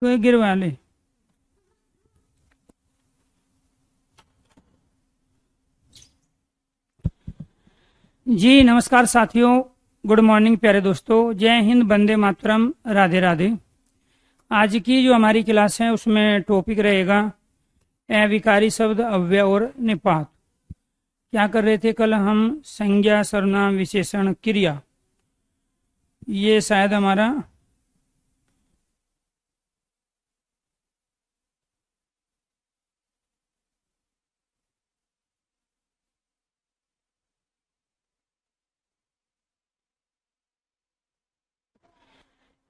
तो ये गिरवा ले। जी नमस्कार साथियों, गुड मॉर्निंग प्यारे दोस्तों, जय हिंद, वंदे मातरम, राधे राधे। आज की जो हमारी क्लास है उसमें टॉपिक रहेगा अविकारी शब्द, अव्यय और निपात। क्या कर रहे थे कल हम? संज्ञा, सर्वनाम, विशेषण, क्रिया, ये शायद हमारा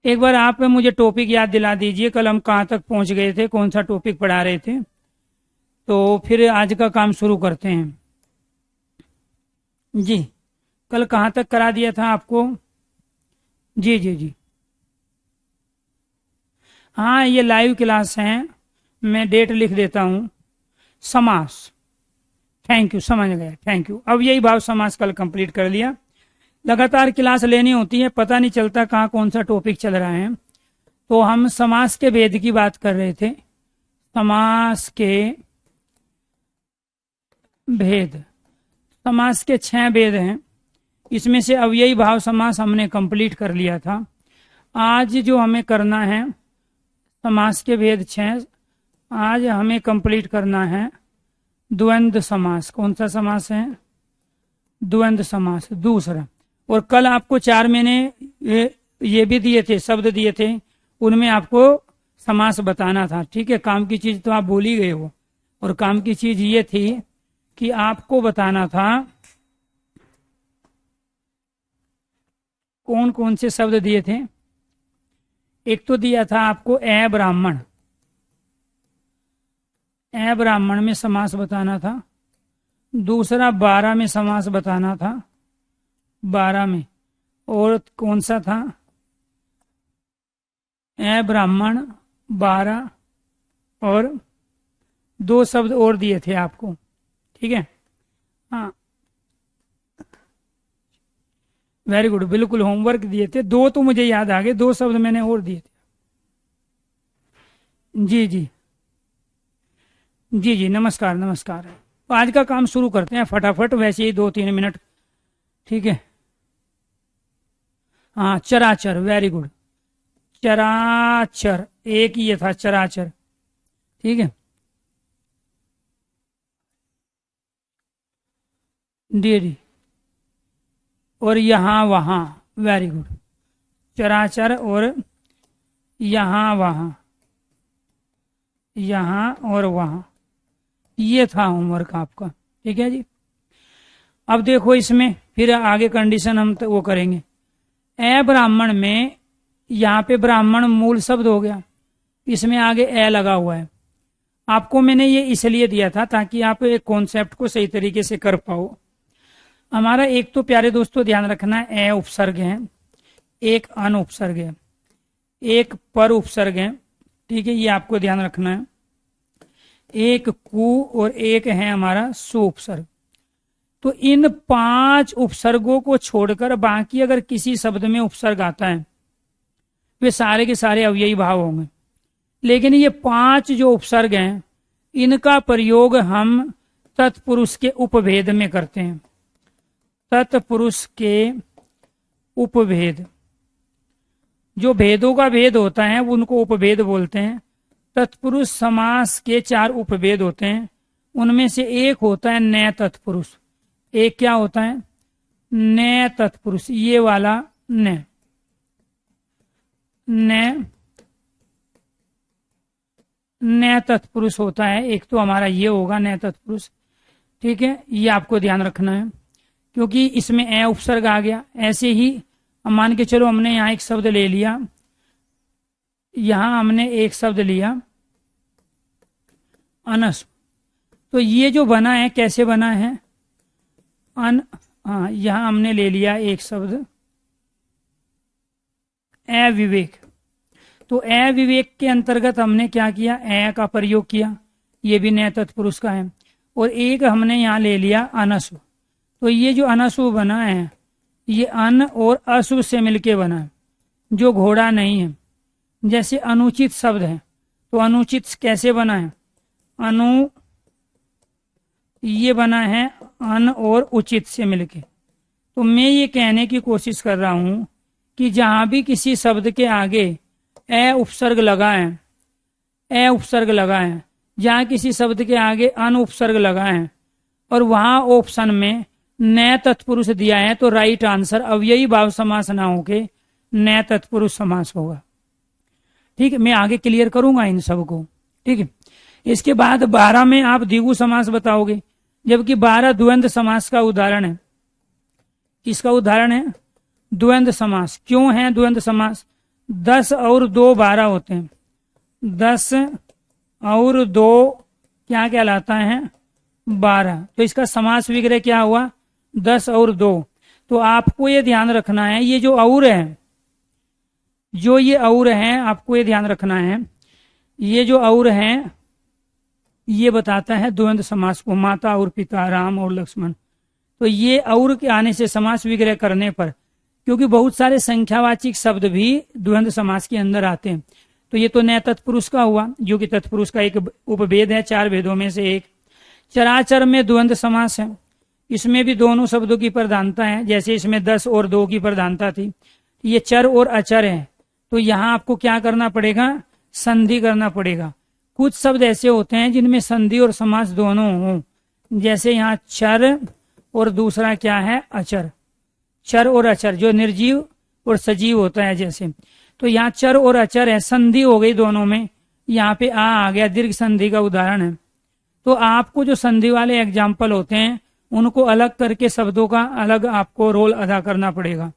एक बार आप मुझे टॉपिक याद दिला दीजिए, कल हम कहाँ तक पहुंच गए थे, कौन सा टॉपिक पढ़ा रहे थे, तो फिर आज का काम शुरू करते हैं। जी कल कहाँ तक करा दिया था आपको? जी जी जी हाँ, ये लाइव क्लास है, मैं डेट लिख देता हूँ। समास, थैंक यू, समझ गए, थैंक यू। अब यही भाव समास कल कंप्लीट कर लिया। लगातार क्लास लेनी होती है, पता नहीं चलता कहाँ कौन सा टॉपिक चल रहा है। तो हम समास के भेद की बात कर रहे थे। समास के भेद, समास के 6 भेद हैं, इसमें से अव्ययी भाव समास हमने कंप्लीट कर लिया था। आज जो हमें करना है समास के भेद 6, आज हमें कंप्लीट करना है द्वंद्व समास। कौन सा समास है? द्वंद्व समास, दूसरा। और कल आपको 4 मैंने ये भी दिए थे, शब्द दिए थे, उनमें आपको समास बताना था। ठीक है, काम की चीज तो आप भूल ही गए हो। और काम की चीज ये थी कि आपको बताना था कौन कौन से शब्द दिए थे। एक तो दिया था आपको अब्राह्मण, अब्राह्मण में समास बताना था। दूसरा 12 में समास बताना था, 12 में। और कौन सा था? अब्राह्मण, 12 और 2 शब्द और दिए थे आपको। ठीक है, हाँ वेरी गुड, बिल्कुल होमवर्क दिए थे। 2 तो मुझे याद आ गए, 2 शब्द मैंने और दिए थे। जी जी जी जी नमस्कार नमस्कार। तो आज का काम शुरू करते हैं फटाफट, वैसे ही 2-3 मिनट। ठीक है, हाँ चराचर, वेरी गुड, चराचर, एक ही ये था चराचर। ठीक है, डी और यहाँ वहाँ, वेरी गुड, चराचर और यहाँ वहाँ, यहाँ और वहाँ, ये था होमवर्क आपका। ठीक है जी। अब देखो इसमें फिर आगे कंडीशन हम वो करेंगे। अब्राह्मण में यहाँ पे ब्राह्मण मूल शब्द हो गया, इसमें आगे ए लगा हुआ है। आपको मैंने ये इसलिए दिया था ताकि आप एक कॉन्सेप्ट को सही तरीके से कर पाओ। हमारा एक तो प्यारे दोस्तों ध्यान रखना है, ए उपसर्ग है, एक अन उपसर्ग है, एक पर उपसर्ग है। ठीक है, ये आपको ध्यान रखना है। एक कु और एक है हमारा सु उपसर्ग। तो इन 5 उपसर्गों को छोड़कर बाकी अगर किसी शब्द में उपसर्ग आता है वे सारे के सारे अव्ययी भाव होंगे। लेकिन ये 5 जो उपसर्ग हैं इनका प्रयोग हम तत्पुरुष के उपभेद में करते हैं। तत्पुरुष के उपभेद, जो भेदों का भेद होता है उनको उपभेद बोलते हैं। तत्पुरुष समास के 4 उपभेद होते हैं, उनमें से एक होता है नए तत्पुरुष। एक क्या होता है? नए तत्पुरुष, ये वाला नए, नए तत्पुरुष होता है। एक तो हमारा ये होगा नए तत्पुरुष। ठीक है, ये आपको ध्यान रखना है क्योंकि इसमें ए उपसर्ग आ गया। ऐसे ही हम मान के चलो हमने यहाँ एक शब्द ले लिया, यहां हमने एक शब्द लिया अनस, तो ये जो बना है कैसे बना है? अन, हाँ यहां हमने ले लिया एक शब्द अविवेक। तो अविवेक के अंतर्गत हमने क्या किया? ए का प्रयोग किया, ये भी नए तत्पुरुष का है। और एक हमने यहाँ ले लिया अनसु। तो ये जो अनसु बना है ये अन और असु से मिलके बना है, जो घोड़ा नहीं है। जैसे अनुचित शब्द है, तो अनुचित कैसे बना है? ये बना है अन और उचित से मिलके। तो मैं ये कहने की कोशिश कर रहा हूं कि जहां भी किसी शब्द के आगे ए उपसर्ग लगा है, जहां किसी शब्द के आगे अन उपसर्ग लगा है और वहां ऑप्शन में नए तत्पुरुष दिया है, तो राइट आंसर अव्ययी भाव समास ना होके नए तत्पुरुष समास होगा। ठीक है, मैं आगे क्लियर करूंगा इन सब को। ठीक है, इसके बाद 12 में आप द्विगु समास बताओगे, जबकि 12 द्वंद्व समास का उदाहरण है। किसका उदाहरण है? द्वंद्व समास। क्यों है द्वंद्व समास? 10 और 2 12 होते हैं। 10 और 2 क्या कहलाता है? 12। तो इसका समास विग्रह क्या हुआ? 10 और 2। तो आपको ये ध्यान रखना है, ये जो और है, आपको ये ध्यान रखना है, ये जो और है ये बताता है द्वंद्व समास को, माता और पिता, राम और लक्ष्मण। तो ये और के आने से समास विग्रह करने पर, क्योंकि बहुत सारे संख्यावाचक शब्द भी द्वंद्व समास के अंदर आते हैं, तो ये तो नए तत्पुरुष का हुआ, जो कि तत्पुरुष का एक उपभेद है, 4 भेदों में से एक। चराचर में द्वंद्व समास है, इसमें भी दोनों शब्दों की प्रधानता है, जैसे इसमें 10 और 2 की प्रधानता थी। ये चर और अचर है, तो यहाँ आपको क्या करना पड़ेगा? संधि करना पड़ेगा। कुछ शब्द ऐसे होते हैं जिनमें संधि और समास दोनों हो, जैसे यहाँ चर और दूसरा क्या है? अचर। चर और अचर जो निर्जीव और सजीव होता है जैसे, तो यहाँ चर और अचर है, संधि हो गई दोनों में, यहाँ पे आ गया, दीर्घ संधि का उदाहरण है। तो आपको जो संधि वाले एग्जाम्पल होते हैं उनको अलग करके शब्दों का अलग आपको रोल अदा करना पड़ेगा।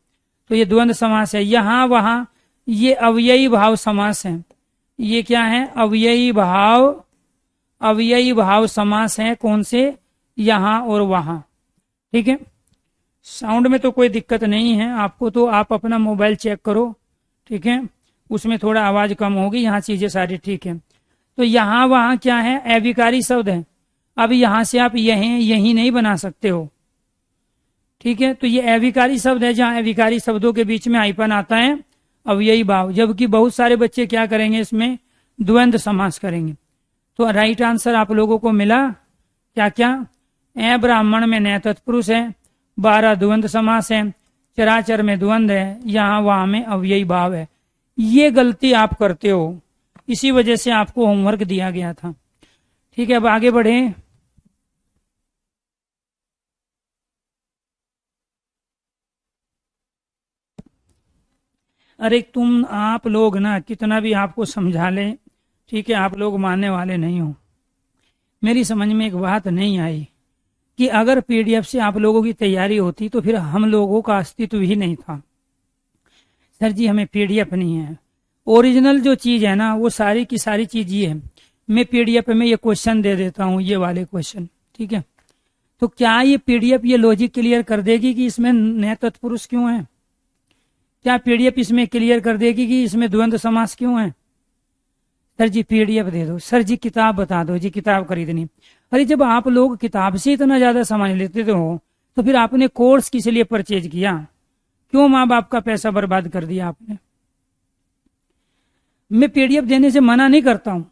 तो ये द्वंद्व समास है। यहाँ वहां ये अव्ययी भाव समास है। ये क्या है? अव्ययी भाव समास है। कौन से? यहाँ और वहां। ठीक है, साउंड में तो कोई दिक्कत नहीं है आपको, तो आप अपना मोबाइल चेक करो। ठीक है, उसमें थोड़ा आवाज कम होगी, यहाँ चीजें सारी ठीक है। तो यहाँ वहां क्या है? अविकारी शब्द है। अब यहां से आप यही नहीं बना सकते हो। ठीक है, तो ये अविकारी शब्द है, जहां अविकारी शब्दों के बीच में आइपन आता है, अव्ययी भाव। जबकि बहुत सारे बच्चे क्या करेंगे? इसमें द्वंद्व समास करेंगे। तो राइट आंसर आप लोगों को मिला क्या क्या? ए ब्राह्मण में नए तत्पुरुष है, 12 द्वंद्व समास है, चराचर में द्वंद्व है, यहाँ वहां में अव्ययी भाव है। ये गलती आप करते हो, इसी वजह से आपको होमवर्क दिया गया था। ठीक है, अब आगे बढ़े। अरे आप लोग ना कितना भी आपको समझा ले, ठीक है, आप लोग मानने वाले नहीं हो। मेरी समझ में एक बात नहीं आई कि अगर पीडीएफ से आप लोगों की तैयारी होती तो फिर हम लोगों का अस्तित्व ही नहीं था। सर जी हमें पीडीएफ नहीं है, ओरिजिनल जो चीज है ना वो सारी की सारी चीज ये है। मैं पीडीएफ में ये क्वेश्चन दे देता हूँ, ये वाले क्वेश्चन, ठीक है। तो क्या ये पीडीएफ ये लॉजिक क्लियर कर देगी कि इसमें नए तत्पुरुष क्यों है? क्या पीडीएफ इसमें क्लियर कर देगी कि इसमें द्वंद्व समास क्यों है? सर जी पीडीएफ दे दो, सर जी किताब बता दो, जी किताब खरीदनी। अरे जब आप लोग किताब से इतना ज्यादा समझ लेते हो तो फिर आपने कोर्स किस लिए परचेज किया? क्यों माँ बाप का पैसा बर्बाद कर दिया आपने? मैं पीडीएफ देने से मना नहीं करता हूं,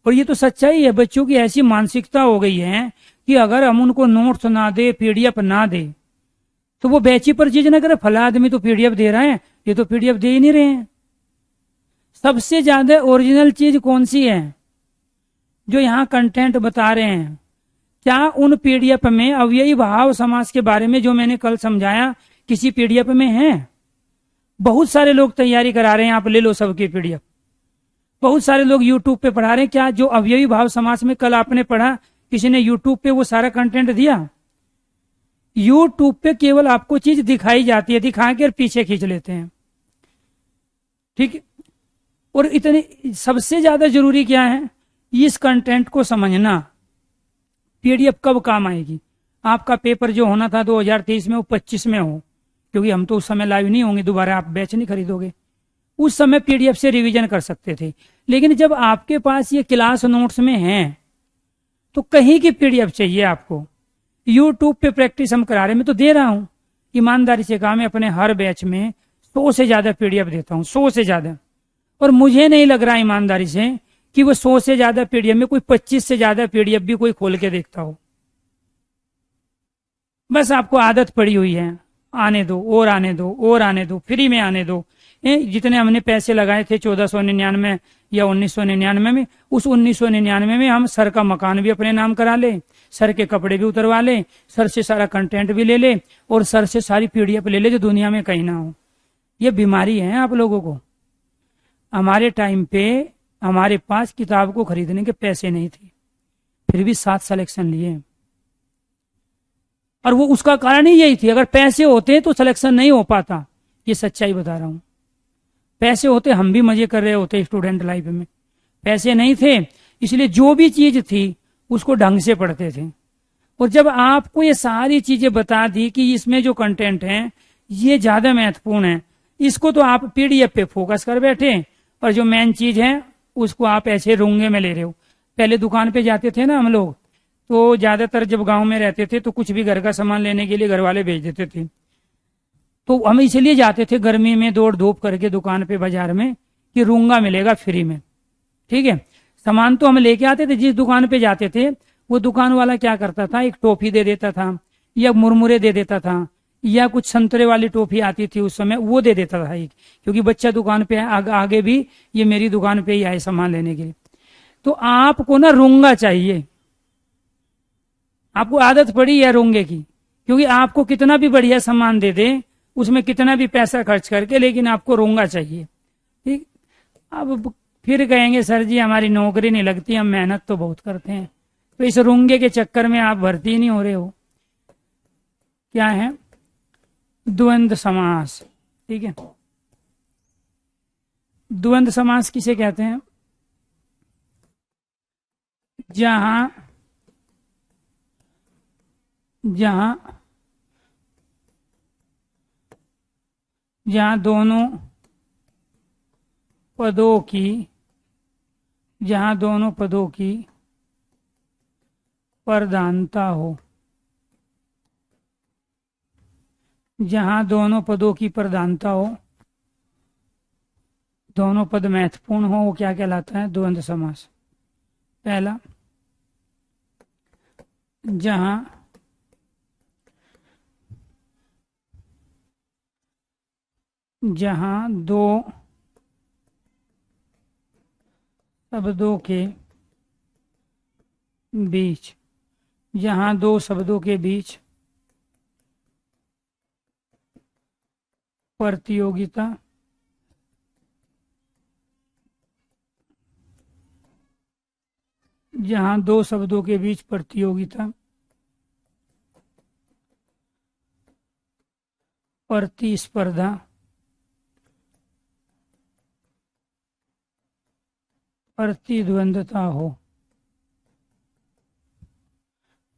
और ये तो सच्चाई है। बच्चों की ऐसी मानसिकता हो गई है कि अगर हम उनको नोट्स ना दे, पीडीएफ ना दे, तो वो बैची परचेज ना करे। फला आदमी तो पीडीएफ दे रहा है, ये तो पीडीएफ दे ही नहीं रहे हैं। सबसे ज्यादा ओरिजिनल चीज कौन सी है जो यहाँ कंटेंट बता रहे हैं? क्या उन पीडीएफ में अव्ययी भाव समास के बारे में जो मैंने कल समझाया किसी पीडीएफ में है? बहुत सारे लोग तैयारी करा रहे हैं, आप ले लो सबकी पीडीएफ। बहुत सारे लोग यूट्यूब पे पढ़ा रहे हैं। क्या जो अव्ययी भाव समास में कल आपने पढ़ा, किसी ने यूट्यूब पे वो सारा कंटेंट दिया? यूट्यूब पे केवल आपको चीज दिखाई जाती है, दिखा के और पीछे खींच लेते हैं, ठीक है। और इतने सबसे ज्यादा जरूरी क्या है? इस कंटेंट को समझना। पीडीएफ कब काम आएगी? आपका पेपर जो होना था 2023 में वो 25 में हो, क्योंकि हम तो उस समय लाइव नहीं होंगे, दोबारा आप बैच नहीं खरीदोगे। उस समय पीडीएफ से रिवीजन कर सकते थे। लेकिन जब आपके पास ये क्लास नोट्स में है तो कहीं की पीडीएफ चाहिए आपको। यूट्यूब पे प्रैक्टिस हम करा रहे, मैं तो दे रहा हूं, ईमानदारी से कहा, मैं अपने हर बैच में 100 से ज्यादा पीडीएफ देता हूं, 100 से ज्यादा। और मुझे नहीं लग रहा ईमानदारी से कि वो 100 से ज्यादा पीडीएफ में कोई 25 से ज्यादा पीडीएफ भी कोई खोल के देखता हो। बस आपको आदत पड़ी हुई है, आने दो और आने दो और आने दो, फ्री में आने दो। जितने हमने पैसे लगाए थे 1499 या 1999 में, उस 1999 में हम सर का मकान भी अपने नाम करा ले, सर के कपड़े भी उतरवा ले, सर से सारा कंटेंट भी ले ले, और सर से सारी पीडीएफ ले ले जो दुनिया में कहीं ना हो। ये बीमारी है आप लोगों को। हमारे टाइम पे हमारे पास किताब को खरीदने के पैसे नहीं थे, फिर भी 7 सिलेक्शन लिए। और वो उसका कारण ही यही थी, अगर पैसे होते तो सिलेक्शन नहीं हो पाता। ये सच्चाई बता रहा हूं। पैसे होते हम भी मजे कर रहे होते स्टूडेंट लाइफ में। पैसे नहीं थे, इसलिए जो भी चीज थी उसको ढंग से पढ़ते थे। और जब आपको ये सारी चीजें बता दी कि इसमें जो कंटेंट है ये ज्यादा महत्वपूर्ण है, इसको तो आप पीडीएफ पे फोकस कर बैठे, और जो मेन चीज है उसको आप ऐसे रूंगे में ले रहे हो। पहले दुकान पे जाते थे ना हम लोग, तो ज्यादातर जब गांव में रहते थे तो कुछ भी घर का सामान लेने के लिए घर वाले भेज देते थे, तो हम इसलिए जाते थे गर्मी में दौड़ धूप करके दुकान पे बाजार में कि रूंगा मिलेगा फ्री में। ठीक है, सामान तो हम लेके आते थे, जिस दुकान पे जाते थे वो दुकान वाला क्या करता था, एक टॉफी दे देता था या मुरमुरे दे देता था, या कुछ संतरे वाली टॉफी आती थी उस समय, वो दे देता था एक, क्योंकि बच्चा दुकान पे आगे भी ये मेरी दुकान पे ही आए सामान लेने के लिए। तो आपको ना रूंगा चाहिए, आपको आदत पड़ी है रोंगे की, क्योंकि आपको कितना भी बढ़िया सामान दे दे, उसमें कितना भी पैसा खर्च करके, लेकिन आपको रोंगा चाहिए। ठीक, अब फिर कहेंगे सर जी हमारी नौकरी नहीं लगती, हम मेहनत तो बहुत करते हैं। तो इस रोंगे के चक्कर में आप भर्ती नहीं हो रहे हो। क्या है? द्वंद्व समास। ठीक है, द्वंद्व समास किसे कहते हैं? जहां जहां जहां दोनों पदों की जहां दोनों पदों की प्रधानता हो, जहां दोनों पदों की प्रधानता हो, दोनों पद महत्वपूर्ण हो, वो क्या कहलाता है? द्वंद्व समास। पहला, जहां जहां दो शब्दों के बीच जहां दो शब्दों के बीच प्रतियोगिता जहां दो शब्दों के बीच प्रतियोगिता, प्रतिस्पर्धा, प्रतिद्वंदता हो,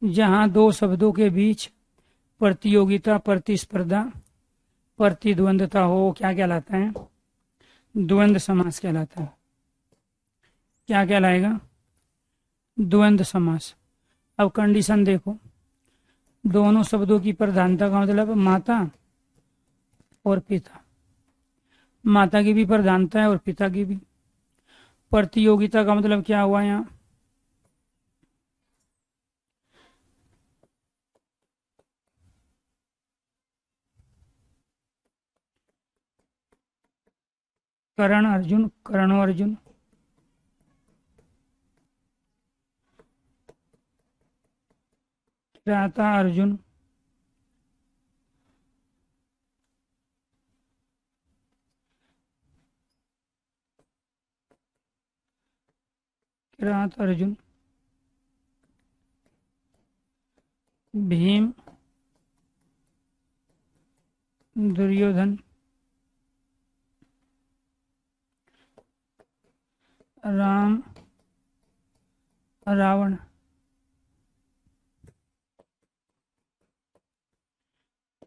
जहां दो शब्दों के बीच प्रतियोगिता, प्रतिस्पर्धा, प्रतिद्वंदता हो, क्या कहलाता है? द्वंद्व समास कहलाता है। क्या कहलाएगा? द्वंद्व समास। अब कंडीशन देखो, दोनों शब्दों की प्रधानता का मतलब माता और पिता। माता की भी प्रधानता है और पिता की भी। प्रतियोगिता का मतलब क्या हुआ यहाँ? कर्ण अर्जुन, कर्णो अर्जुन। किराता अर्जुन, किरात अर्जुन, भीम, दुर्योधन, राम, रावण,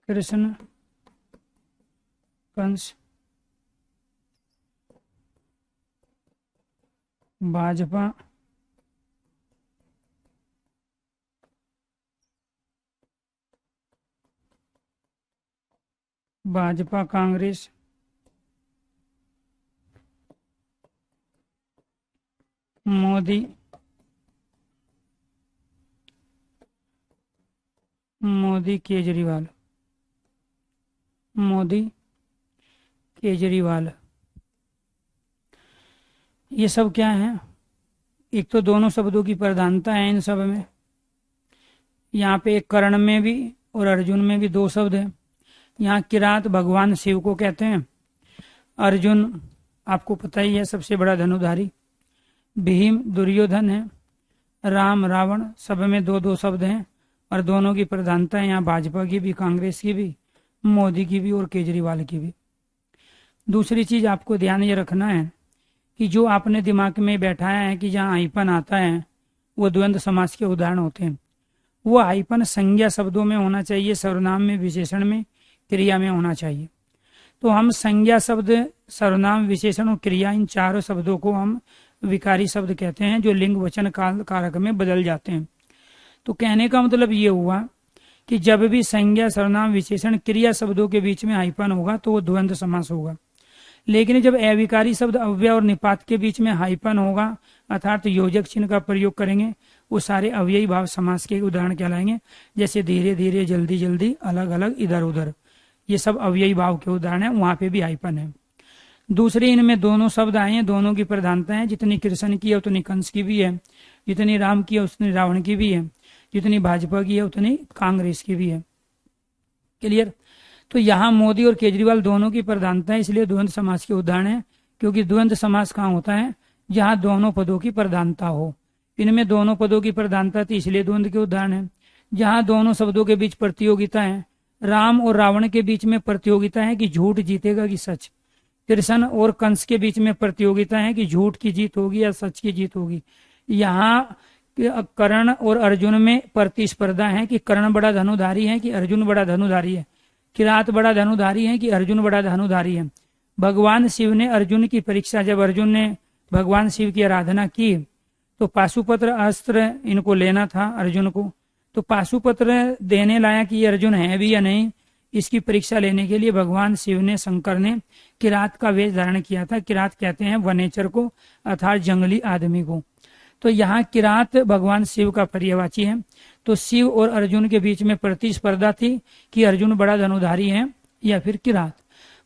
कृष्ण, कंस, भाजपा, भाजपा, कांग्रेस, मोदी, मोदी केजरीवाल, मोदी केजरीवाल, ये सब क्या है? एक तो दोनों शब्दों की प्रधानता है इन सब में। यहाँ पे एक कर्ण में भी और अर्जुन में भी दो शब्द हैं। यहाँ किरात भगवान शिव को कहते हैं। अर्जुन आपको पता ही है, सबसे बड़ा धनुधारी। भीम दुर्योधन है। राम रावण, सब में दो दो शब्द हैं और दोनों की प्रधानता है यहाँ भाजपा की भी, कांग्रेस की भी, मोदी की भी और केजरीवाल की भी। दूसरी चीज आपको ध्यान ये रखना है कि जो आपने दिमाग में बैठाया है कि जहाँ हाइपन आता है वो द्वंद्व समास के उदाहरण होते हैं, वो हाइपन संज्ञा शब्दों में होना चाहिए, सर्वनाम में, विशेषण में, क्रिया में होना चाहिए। तो हम संज्ञा शब्द, सर्वनाम, विशेषण और क्रिया, इन चारों शब्दों को हम विकारी शब्द कहते हैं, जो लिंग वचन काल कारक में बदल जाते हैं। तो कहने का मतलब ये हुआ कि जब भी संज्ञा, सर्वनाम, विशेषण, क्रिया शब्दों के बीच में हाइपन होगा तो वो द्वंद्व समास होगा। लेकिन जब अविकारी शब्द अव्यय और निपात के बीच में हाइपन होगा, अर्थात योजक चिन्ह का प्रयोग करेंगे, वो सारे अव्ययी भाव समास के उदाहरण कहलाएंगे। जैसे धीरे धीरे, जल्दी जल्दी, अलग अलग, इधर उधर, ये सब अव्ययी भाव के उदाहरण है, वहां पे भी हाइपन है। दूसरे इनमें दोनों शब्द आए हैं, दोनों की प्रधानता है। जितनी कृष्ण की है उतनी कंस की भी है, जितनी राम की है उतनी रावण की भी है, जितनी भाजपा की है उतनी कांग्रेस की भी है। क्लियर? तो यहाँ मोदी और केजरीवाल दोनों की प्रधानता है, इसलिए द्वंद्व समास के उदाहरण है। क्योंकि द्वंद्व समास कहाँ होता है? जहाँ दोनों पदों की प्रधानता हो। इनमें दोनों पदों की प्रधानता थी, इसलिए द्वंद्व के उदाहरण है। जहाँ दोनों शब्दों के बीच प्रतियोगिता है, राम और रावण के बीच में प्रतियोगिता है कि झूठ जीतेगा कि सच। कृष्ण और कंस के बीच में प्रतियोगिता है कि झूठ की जीत होगी या सच की जीत होगी। यहाँ कर्ण और अर्जुन में प्रतिस्पर्धा है कि कर्ण बड़ा धनुधारी है कि अर्जुन बड़ा धनुधारी है, किरात बड़ा धनुधारी है कि अर्जुन बड़ा धनुधारी है। भगवान शिव ने अर्जुन की परीक्षा, जब अर्जुन ने भगवान शिव की आराधना की तो पाशुपत्र अस्त्र इनको लेना था अर्जुन को, तो पाशुपत्र देने लाया कि ये अर्जुन है भी या नहीं, इसकी परीक्षा लेने के लिए भगवान शिव ने, शंकर ने किरात का वेश धारण किया था। किरात कहते हैं वनेचर को, अर्थात जंगली आदमी को। तो यहाँ किरात भगवान शिव का पर्यायवाची है। तो शिव और अर्जुन के बीच में प्रतिस्पर्धा थी कि अर्जुन बड़ा धनुधारी है या फिर किरात।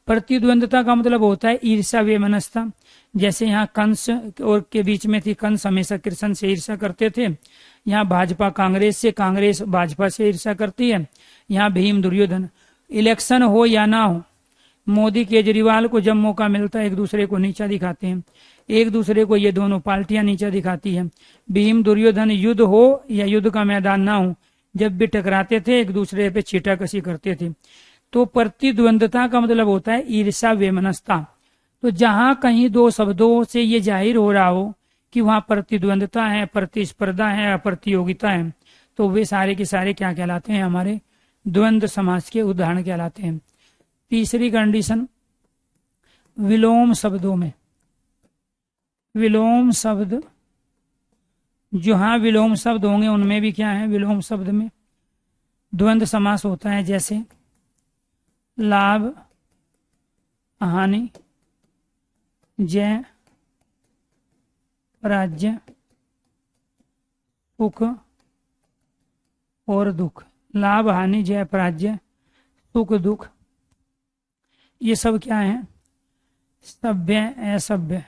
प्रतिद्वंदता का मतलब होता है ईर्ष्या वेमनस्ता। जैसे यहाँ कंस और के बीच में थी, कंस हमेशा कृष्ण से ईर्ष्या करते थे। यहाँ भाजपा कांग्रेस से, कांग्रेस भाजपा से ईर्ष्या करती है। यहाँ भीम दुर्योधन। इलेक्शन हो या ना हो, मोदी केजरीवाल को जब मौका मिलता है एक दूसरे को नीचा दिखाते हैं, एक दूसरे को ये दोनों पार्टियां नीचा दिखाती है। भीम दुर्योधन युद्ध हो या युद्ध का मैदान ना हो, जब भी टकराते थे एक दूसरे पे छींटाकशी करते थे। तो प्रतिद्वंदता का मतलब होता है ईर्ष्या वेमनस्ता। तो जहां कहीं दो शब्दों से ये जाहिर हो रहा हो कि वहां प्रतिद्वंदता है, प्रतिस्पर्धा है, प्रतियोगिता है, तो वे सारे के सारे क्या कहलाते हैं? हमारे द्वंद्व समास के उदाहरण कहलाते हैं। तीसरी कंडीशन, विलोम शब्दों में, विलोम शब्द, जहां विलोम शब्द होंगे उनमें भी क्या है? विलोम शब्द में द्वंद्व समास होता है। जैसे लाभ, हानि, जय, पराजय, सुख और दुख। लाभ, हानि, जय, पराजय, सुख, दुख, ये सब क्या है? सभ्य, असभ्य,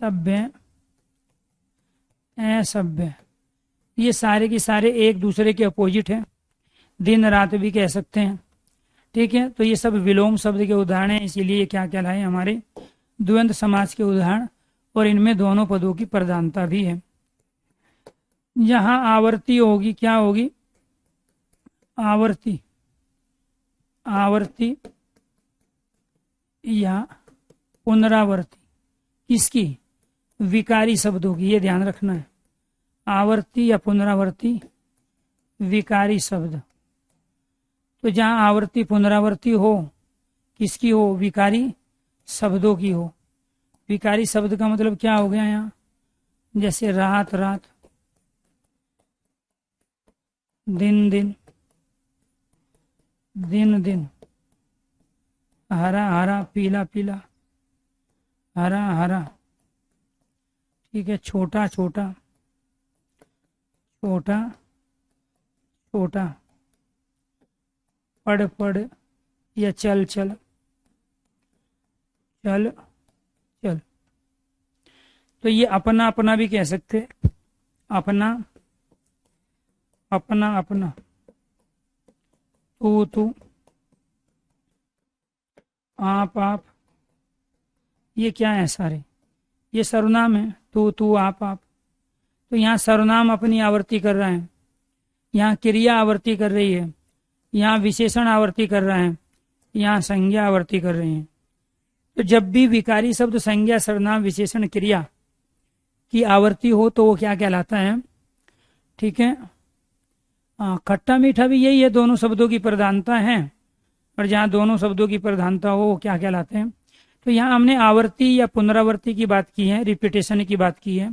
सभ्य, असभ्य, ये सारे के सारे एक दूसरे के अपोजिट है। दिन रात भी कह सकते हैं। ठीक है, तो ये सब विलोम शब्द के उदाहरण हैं, इसीलिए ये क्या कहलाए? हमारे द्वंद्व समास के उदाहरण। और इनमें दोनों पदों की प्रधानता भी है। यहाँ आवर्ती होगी, क्या होगी? आवर्ती, आवर्ती या पुनरावर्ती, किसकी? विकारी शब्दों की, ये ध्यान रखना है। आवर्ती या पुनरावर्ती विकारी शब्द। तो जहां आवर्ती पुनरावर्ती हो, किसकी हो? विकारी शब्दों की हो। विकारी शब्द का मतलब क्या हो गया यहाँ? जैसे रात रात, दिन दिन, दिन दिन, हरा हरा, पीला पीला, हरा हरा। ठीक है, छोटा छोटा, छोटा छोटा, पढ़ पढ़ या चल चल, चल चल। तो ये अपना अपना भी कह सकते हैं, अपना अपना अपना, तू तू, आप, ये क्या है सारे, ये सर्वनाम है, तू तू आप। तो यहाँ सर्वनाम अपनी आवर्ती कर रहा है, यहाँ क्रिया आवर्ती कर रही है, यहाँ विशेषण आवर्ती कर रहा है, यहाँ संज्ञा आवर्ती कर रही है। तो जब भी विकारी शब्द संज्ञा सर्वनाम विशेषण क्रिया की आवर्ती हो तो वो क्या कहलाता है, ठीक है। खट्टा मीठा भी यही है, दोनों शब्दों की प्रधानता है, और जहाँ दोनों शब्दों की प्रधानता हो वो क्या कहलाते हैं। तो यहाँ हमने आवर्ती या पुनरावर्ती की बात की है, रिपीटेशन की बात की है।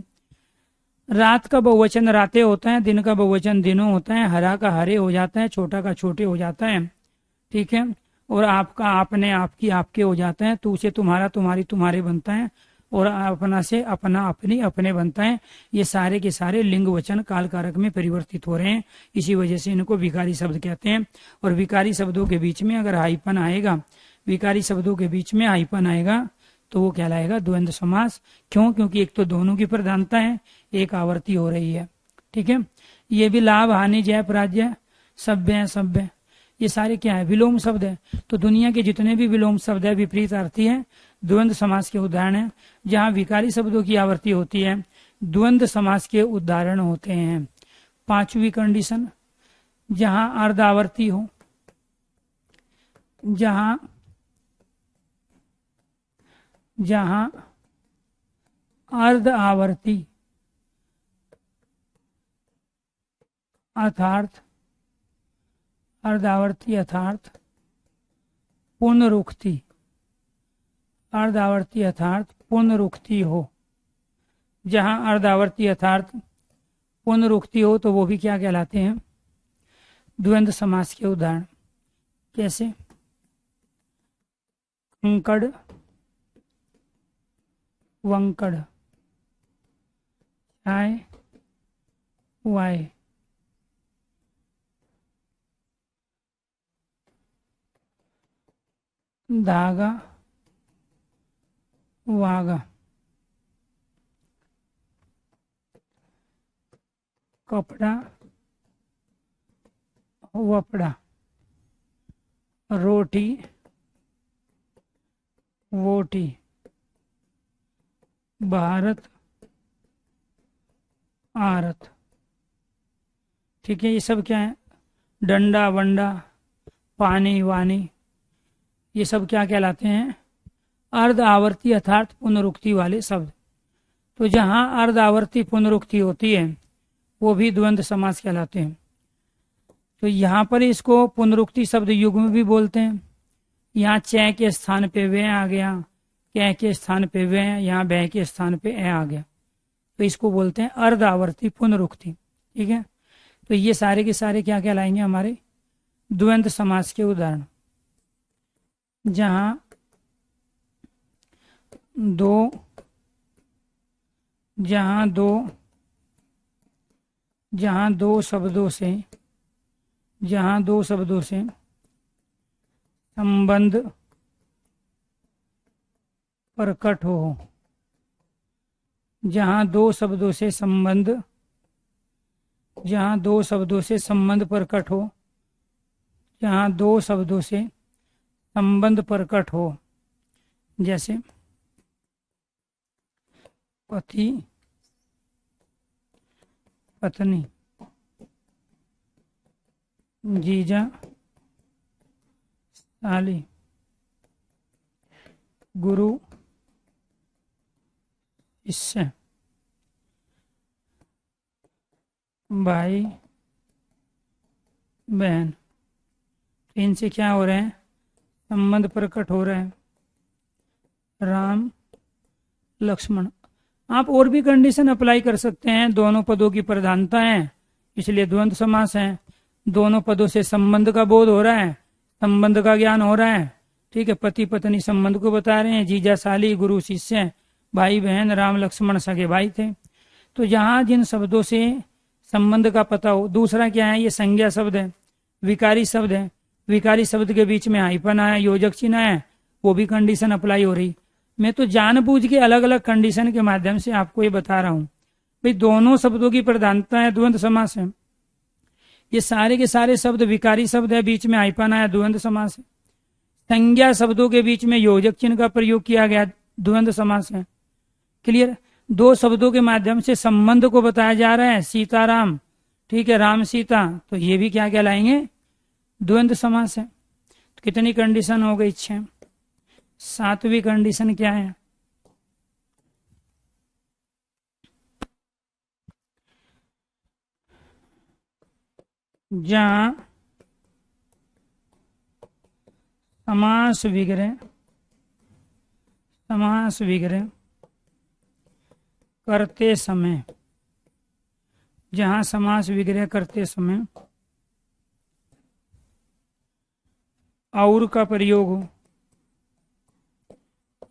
रात का बहुवचन राते होता है, दिन का बहुवचन दिनों होता है, हरा का हरे हो जाता है, छोटा का छोटे हो जाता है, ठीक है। और आपका आपने आपकी आपके हो जाता है, तू से तुम्हारा तुम्हारी तुम्हारे बनता है, और अपना से अपना अपनी अपने बनता है। ये सारे के सारे लिंग वचन काल कारक में परिवर्तित हो रहे हैं, इसी वजह से इनको विकारी शब्द कहते हैं। और विकारी शब्दों के बीच में अगर हाइपन आएगा, विकारी शब्दों के बीच में हाइपन आएगा तो वो कहलाएगा द्वंद्व समास। क्यों? क्योंकि एक तो दोनों की प्रधानता है, एक आवर्ती हो रही है, ठीक है। ये भी लाभ हानि जय पराजय सभ्य सभ्य, ये सारे क्या है, विलोम शब्द है। तो दुनिया के जितने भी विलोम शब्द है विपरीत अर्थी है, द्वंद्व समास के उदाहरण है। जहाँ विकारी शब्दों की आवर्ती होती है द्वंद्व समास के उदाहरण होते हैं। पांचवी कंडीशन, जहाँ अर्ध आवर्ती हो, जहाँ अर्ध आवर्ती अर्थात अर्धावर्ती अर्थात पुनरुक्ति, अर्धावर्ती अर्थात पुनरुक्ति हो। जहाँ अर्धावर्ती अर्थात पुनरुक्ति हो तो वो भी क्या कहलाते हैं, द्वंद्व समास के उदाहरण। कैसे? कंकड़ वंकड़, चाय वाय, धागा वागा, कपड़ा वपड़ा, रोटी वोटी, भारत आरत, ठीक है। ये सब क्या है, डंडा वंडा, पानी वानी, ये सब क्या कहलाते हैं, अर्ध आवर्ती अर्थात पुनरुक्ति वाले शब्द। तो जहाँ अर्ध आवर्ती पुनरुक्ति होती है वो भी द्वंद्व समास कहलाते हैं। तो यहाँ पर इसको पुनरुक्ति शब्द युग्म भी बोलते हैं। यहाँ च के स्थान पे वे आ गया, कै के स्थान पे वे, यहाँ बै के स्थान पे ए आ गया, तो इसको बोलते हैं अर्ध आवर्ती पुनरुक्ति, ठीक है। तो ये सारे के सारे क्या कहलाएंगे, हमारे द्वंद्व समास के उदाहरण। जहाँ दो शब्दों से संबंध प्रकट हो, जहाँ दो शब्दों से संबंध प्रकट हो, जहाँ दो शब्दों से संबंध प्रकट हो, जैसे पति पत्नी, जीजा साली, गुरु शिष्य, भाई बहन, इनसे क्या हो रहे हैं, संबंध प्रकट हो रहे हैं। राम लक्ष्मण। आप और भी कंडीशन अप्लाई कर सकते हैं, दोनों पदों की प्रधानता है इसलिए द्वंद्व समास है, दोनों पदों से संबंध का बोध हो रहा है, संबंध का ज्ञान हो रहा है, ठीक है। पति पत्नी संबंध को बता रहे हैं, जीजा साली गुरु शिष्य भाई बहन, राम लक्ष्मण सगे भाई थे। तो जहां जिन शब्दों से संबंध का पता हो। दूसरा क्या है, ये संज्ञा शब्द है, विकारी शब्द है। विकारी शब्द के बीच में हाइफन आया, योजक चिन्ह आया, वो भी कंडीशन अप्लाई हो रही। मैं तो जानबूझ के अलग अलग कंडीशन के माध्यम से आपको ये बता रहा हूं भाई, दोनों शब्दों की प्रधानता है, द्वंद्व समास है। ये सारे के सारे शब्द विकारी शब्द है, बीच में हाइफन आया, द्वंद्व समास है। संज्ञा शब्दों के बीच में योजक चिन्ह का प्रयोग किया गया, द्वंद्व समास है। क्लियर। दो शब्दों के माध्यम से संबंध को बताया जा रहा है, सीताराम, ठीक है, राम सीता, तो ये भी क्या कहलाएंगे, द्वंद्व समास है। तो कितनी कंडीशन हो गई, 6। सातवीं कंडीशन क्या है, जहां समास विग्रह करते समय, जहां समास विग्रह करते समय और का प्रयोग हो,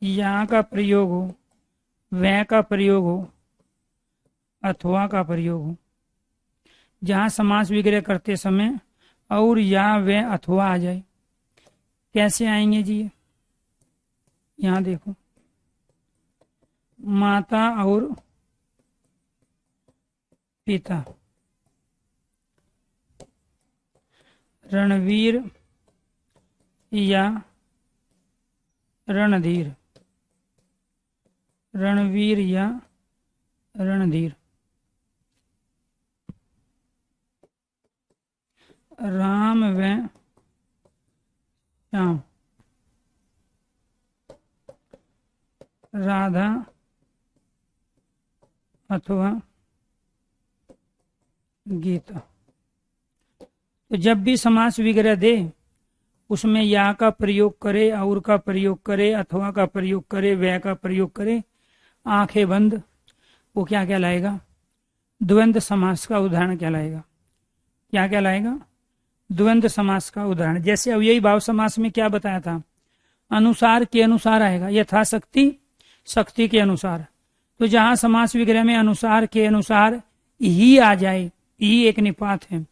या का प्रयोग हो, वह का प्रयोग हो, अथवा का प्रयोग हो। जहां समास विग्रह करते समय और या वह अथवा आ जाए, कैसे आएंगे जी, यहां देखो, माता और पिता, रणवीर या रणधीर, रणवीर या रणधीर, राम व श्याम, राधा अथवा गीता। तो जब भी समास विग्रह दे, उसमें या का प्रयोग करे, और का प्रयोग करे, अथवा का प्रयोग करे, वह का प्रयोग करे, आंखें बंद, वो क्या कहलाएगा, द्वंद्व समास का उदाहरण कहलाएगा। क्या कहलाएगा, द्वंद्व समास का उदाहरण। जैसे अव्ययी भाव समास में क्या बताया था, अनुसार के अनुसार आएगा, यथाशक्ति, शक्ति के अनुसार। तो जहां समास विग्रह में अनुसार के अनुसार ही आ जाए, ही एक निपात है,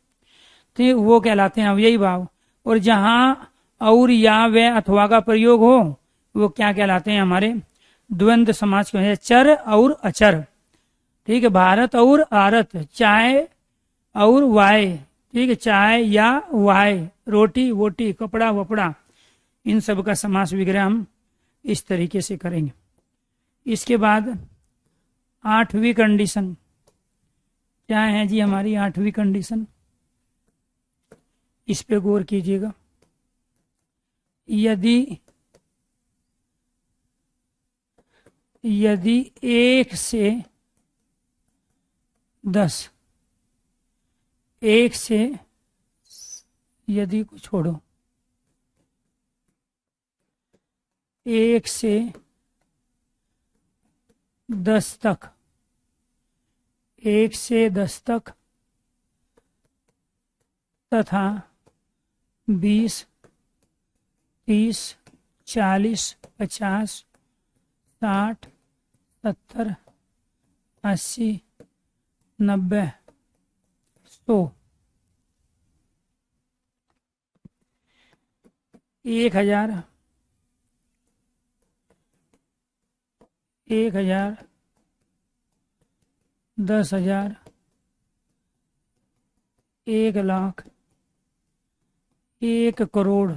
तो वो कहलाते हैं अव्ययी भाव। और जहां और या व अथवा का प्रयोग हो, वो क्या कहलाते हैं, हमारे द्वंद्व समास के, चर और अचर, ठीक है, भारत और आरत, चाय और वाय, ठीक है, चाय या वाय, रोटी वोटी, कपड़ा वपड़ा, इन सब का समास विग्रह हम इस तरीके से करेंगे। इसके बाद 8वीं कंडीशन क्या है जी, हमारी 8वीं कंडीशन, इस पे गौर कीजिएगा। यदि 1 से 10, 1 से, यदि को छोड़ो, 1 से 10 तक, 1 से 10 तक तथा 20, 30, 40, 50, 60, 70, 80, 90, 100, 1000, 1000, 10,000, 1 लाख, 1 करोड़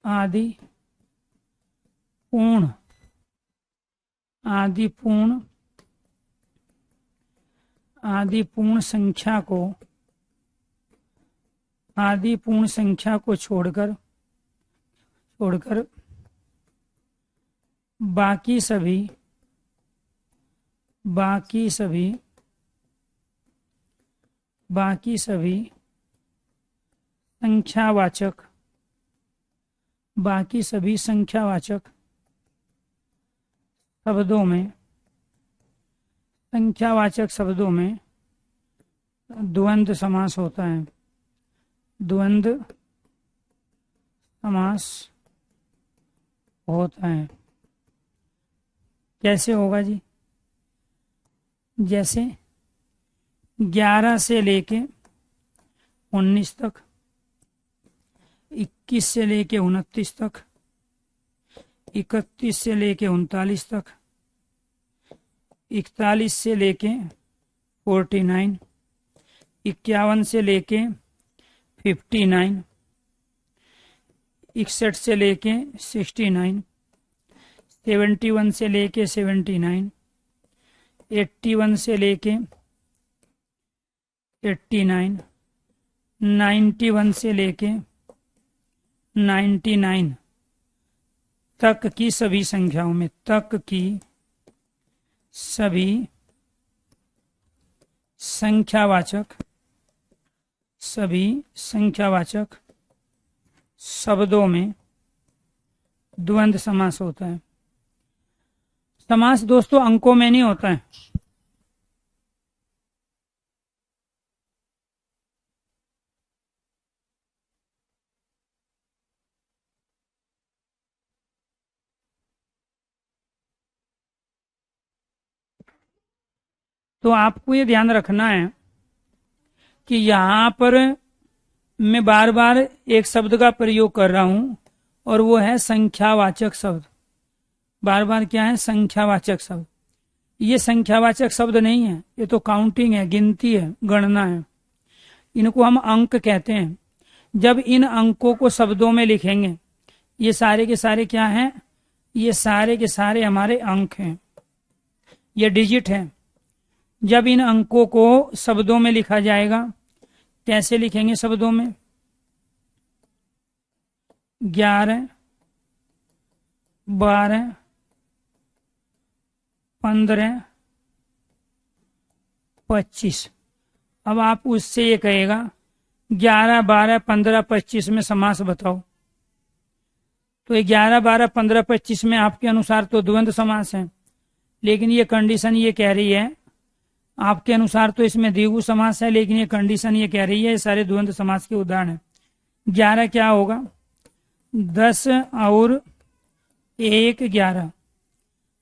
आदि पूर्ण, आदि पूर्ण संख्या को छोड़कर बाकी सभी संख्यावाचक शब्दों में द्वंद्व समास होता है, द्वंद्व समास होता है। कैसे होगा जी? जैसे 11 से लेके 19 तक, 21 से लेके 29 तक, 31 से लेके 39 तक, 41 से लेके 49, 51 से लेके 59, 61 से लेके 69, 71 से लेके 79, 81 से लेके 89, 91 से लेके 99 तक की सभी संख्याओं में, तक की सभी संख्यावाचक शब्दों में द्वंद्व समास होता है। समास दोस्तों अंकों में नहीं होता है। तो आपको ये ध्यान रखना है कि यहां पर मैं बार बार एक शब्द का प्रयोग कर रहा हूं और वो है संख्यावाचक शब्द। बार बार क्या है? संख्यावाचक शब्द। ये संख्यावाचक शब्द नहीं है, ये तो काउंटिंग है, गिनती है, गणना है। इनको हम अंक कहते हैं। जब इन अंकों को शब्दों में लिखेंगे, ये सारे के सारे क्या हैं? ये सारे के सारे हमारे अंक हैं, ये डिजिट हैं। जब इन अंकों को शब्दों में लिखा जाएगा, कैसे लिखेंगे शब्दों में? 11, 12, 15, 25। अब आप उससे ये कहेगा 11, 12, 15, 25 में समास बताओ। तो 11, 12, 15, 25 में आपके अनुसार तो द्वंद्व समास है, लेकिन ये कंडीशन ये कह रही है, आपके अनुसार तो इसमें द्विगु समास है, लेकिन ये कंडीशन ये कह रही है ये सारे द्वंद्व समास के उदाहरण है। 11 क्या होगा? 10 और 1 11।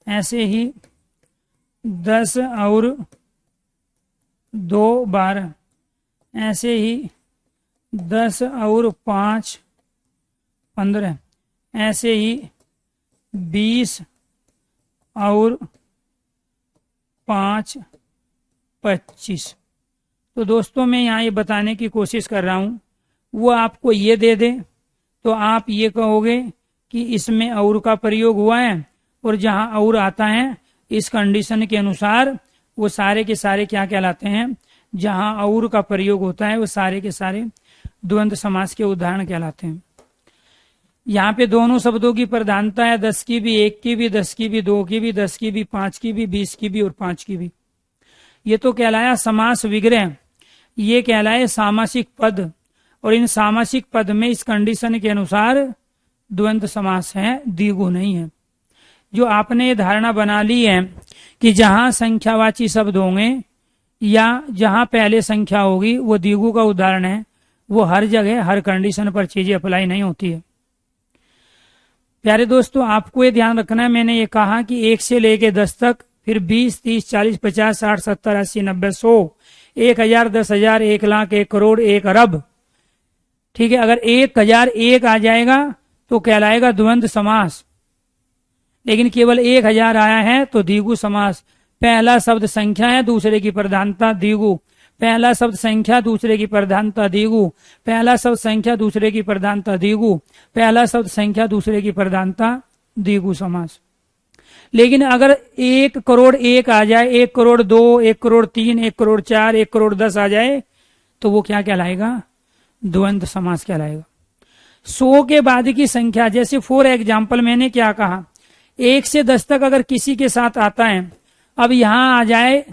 ऐसे ही 10 और 2 12। ऐसे ही 10 और 5 15। ऐसे ही 20 और 5 25। तो दोस्तों मैं यहाँ ये बताने की कोशिश कर रहा हूँ, वो आपको ये दे दे तो आप ये कहोगे कि इसमें और का प्रयोग हुआ है, और जहाँ और आता है इस कंडीशन के अनुसार वो सारे के सारे क्या कहलाते हैं? जहाँ और का प्रयोग होता है वो सारे के सारे द्वंद्व समास के उदाहरण कहलाते हैं। यहाँ पे दोनों शब्दों की प्रधानता है, 10 की भी, 1 की भी, 10 की भी, 2 की भी, 10 की भी, 5 की भी, 20 की भी और 5 की भी। ये तो कहलाया समास विग्रह, ये कहलाए सामासिक पद, और इन सामासिक पद में इस कंडीशन के अनुसार द्वंद्व समास है, द्विगु नहीं है। जो आपने ये धारणा बना ली है कि जहां संख्यावाची शब्द होंगे या जहां पहले संख्या होगी वो द्विगु का उदाहरण है, वो हर जगह हर कंडीशन पर चीजें अप्लाई नहीं होती है। प्यारे दोस्तों आपको ये ध्यान रखना है, मैंने ये कहा कि 1 से लेके 10 तक, फिर 20, 30, 40, 50, 60, 70, 80, 90, 100, 1000, 10,000, 1 लाख, 1 करोड़, 1 अरब। ठीक है, अगर 1001 आ जाएगा तो कहलाएगा द्वंद्व समास, लेकिन केवल 1000 आया है तो द्विगु समास। पहला शब्द संख्या है, दूसरे की प्रधानता द्विगु। पहला शब्द संख्या, दूसरे की प्रधानता द्विगु। पहला शब्द संख्या, दूसरे की प्रधानता द्विगु। पहला शब्द संख्या, दूसरे की प्रधानता द्विगु समास। लेकिन अगर 1 करोड़ 1 आ जाए, 1 करोड़ 2, 1 करोड़ 3, 1 करोड़ 4, 1 करोड़ 10 आ जाए तो वो क्या कहलाएगा? द्वंद्व समास कहलाएगा। 100 के बाद की संख्या, जैसे फॉर एग्जाम्पल मैंने क्या कहा, 1 से 10 तक अगर किसी के साथ आता है, अब यहां आ जाए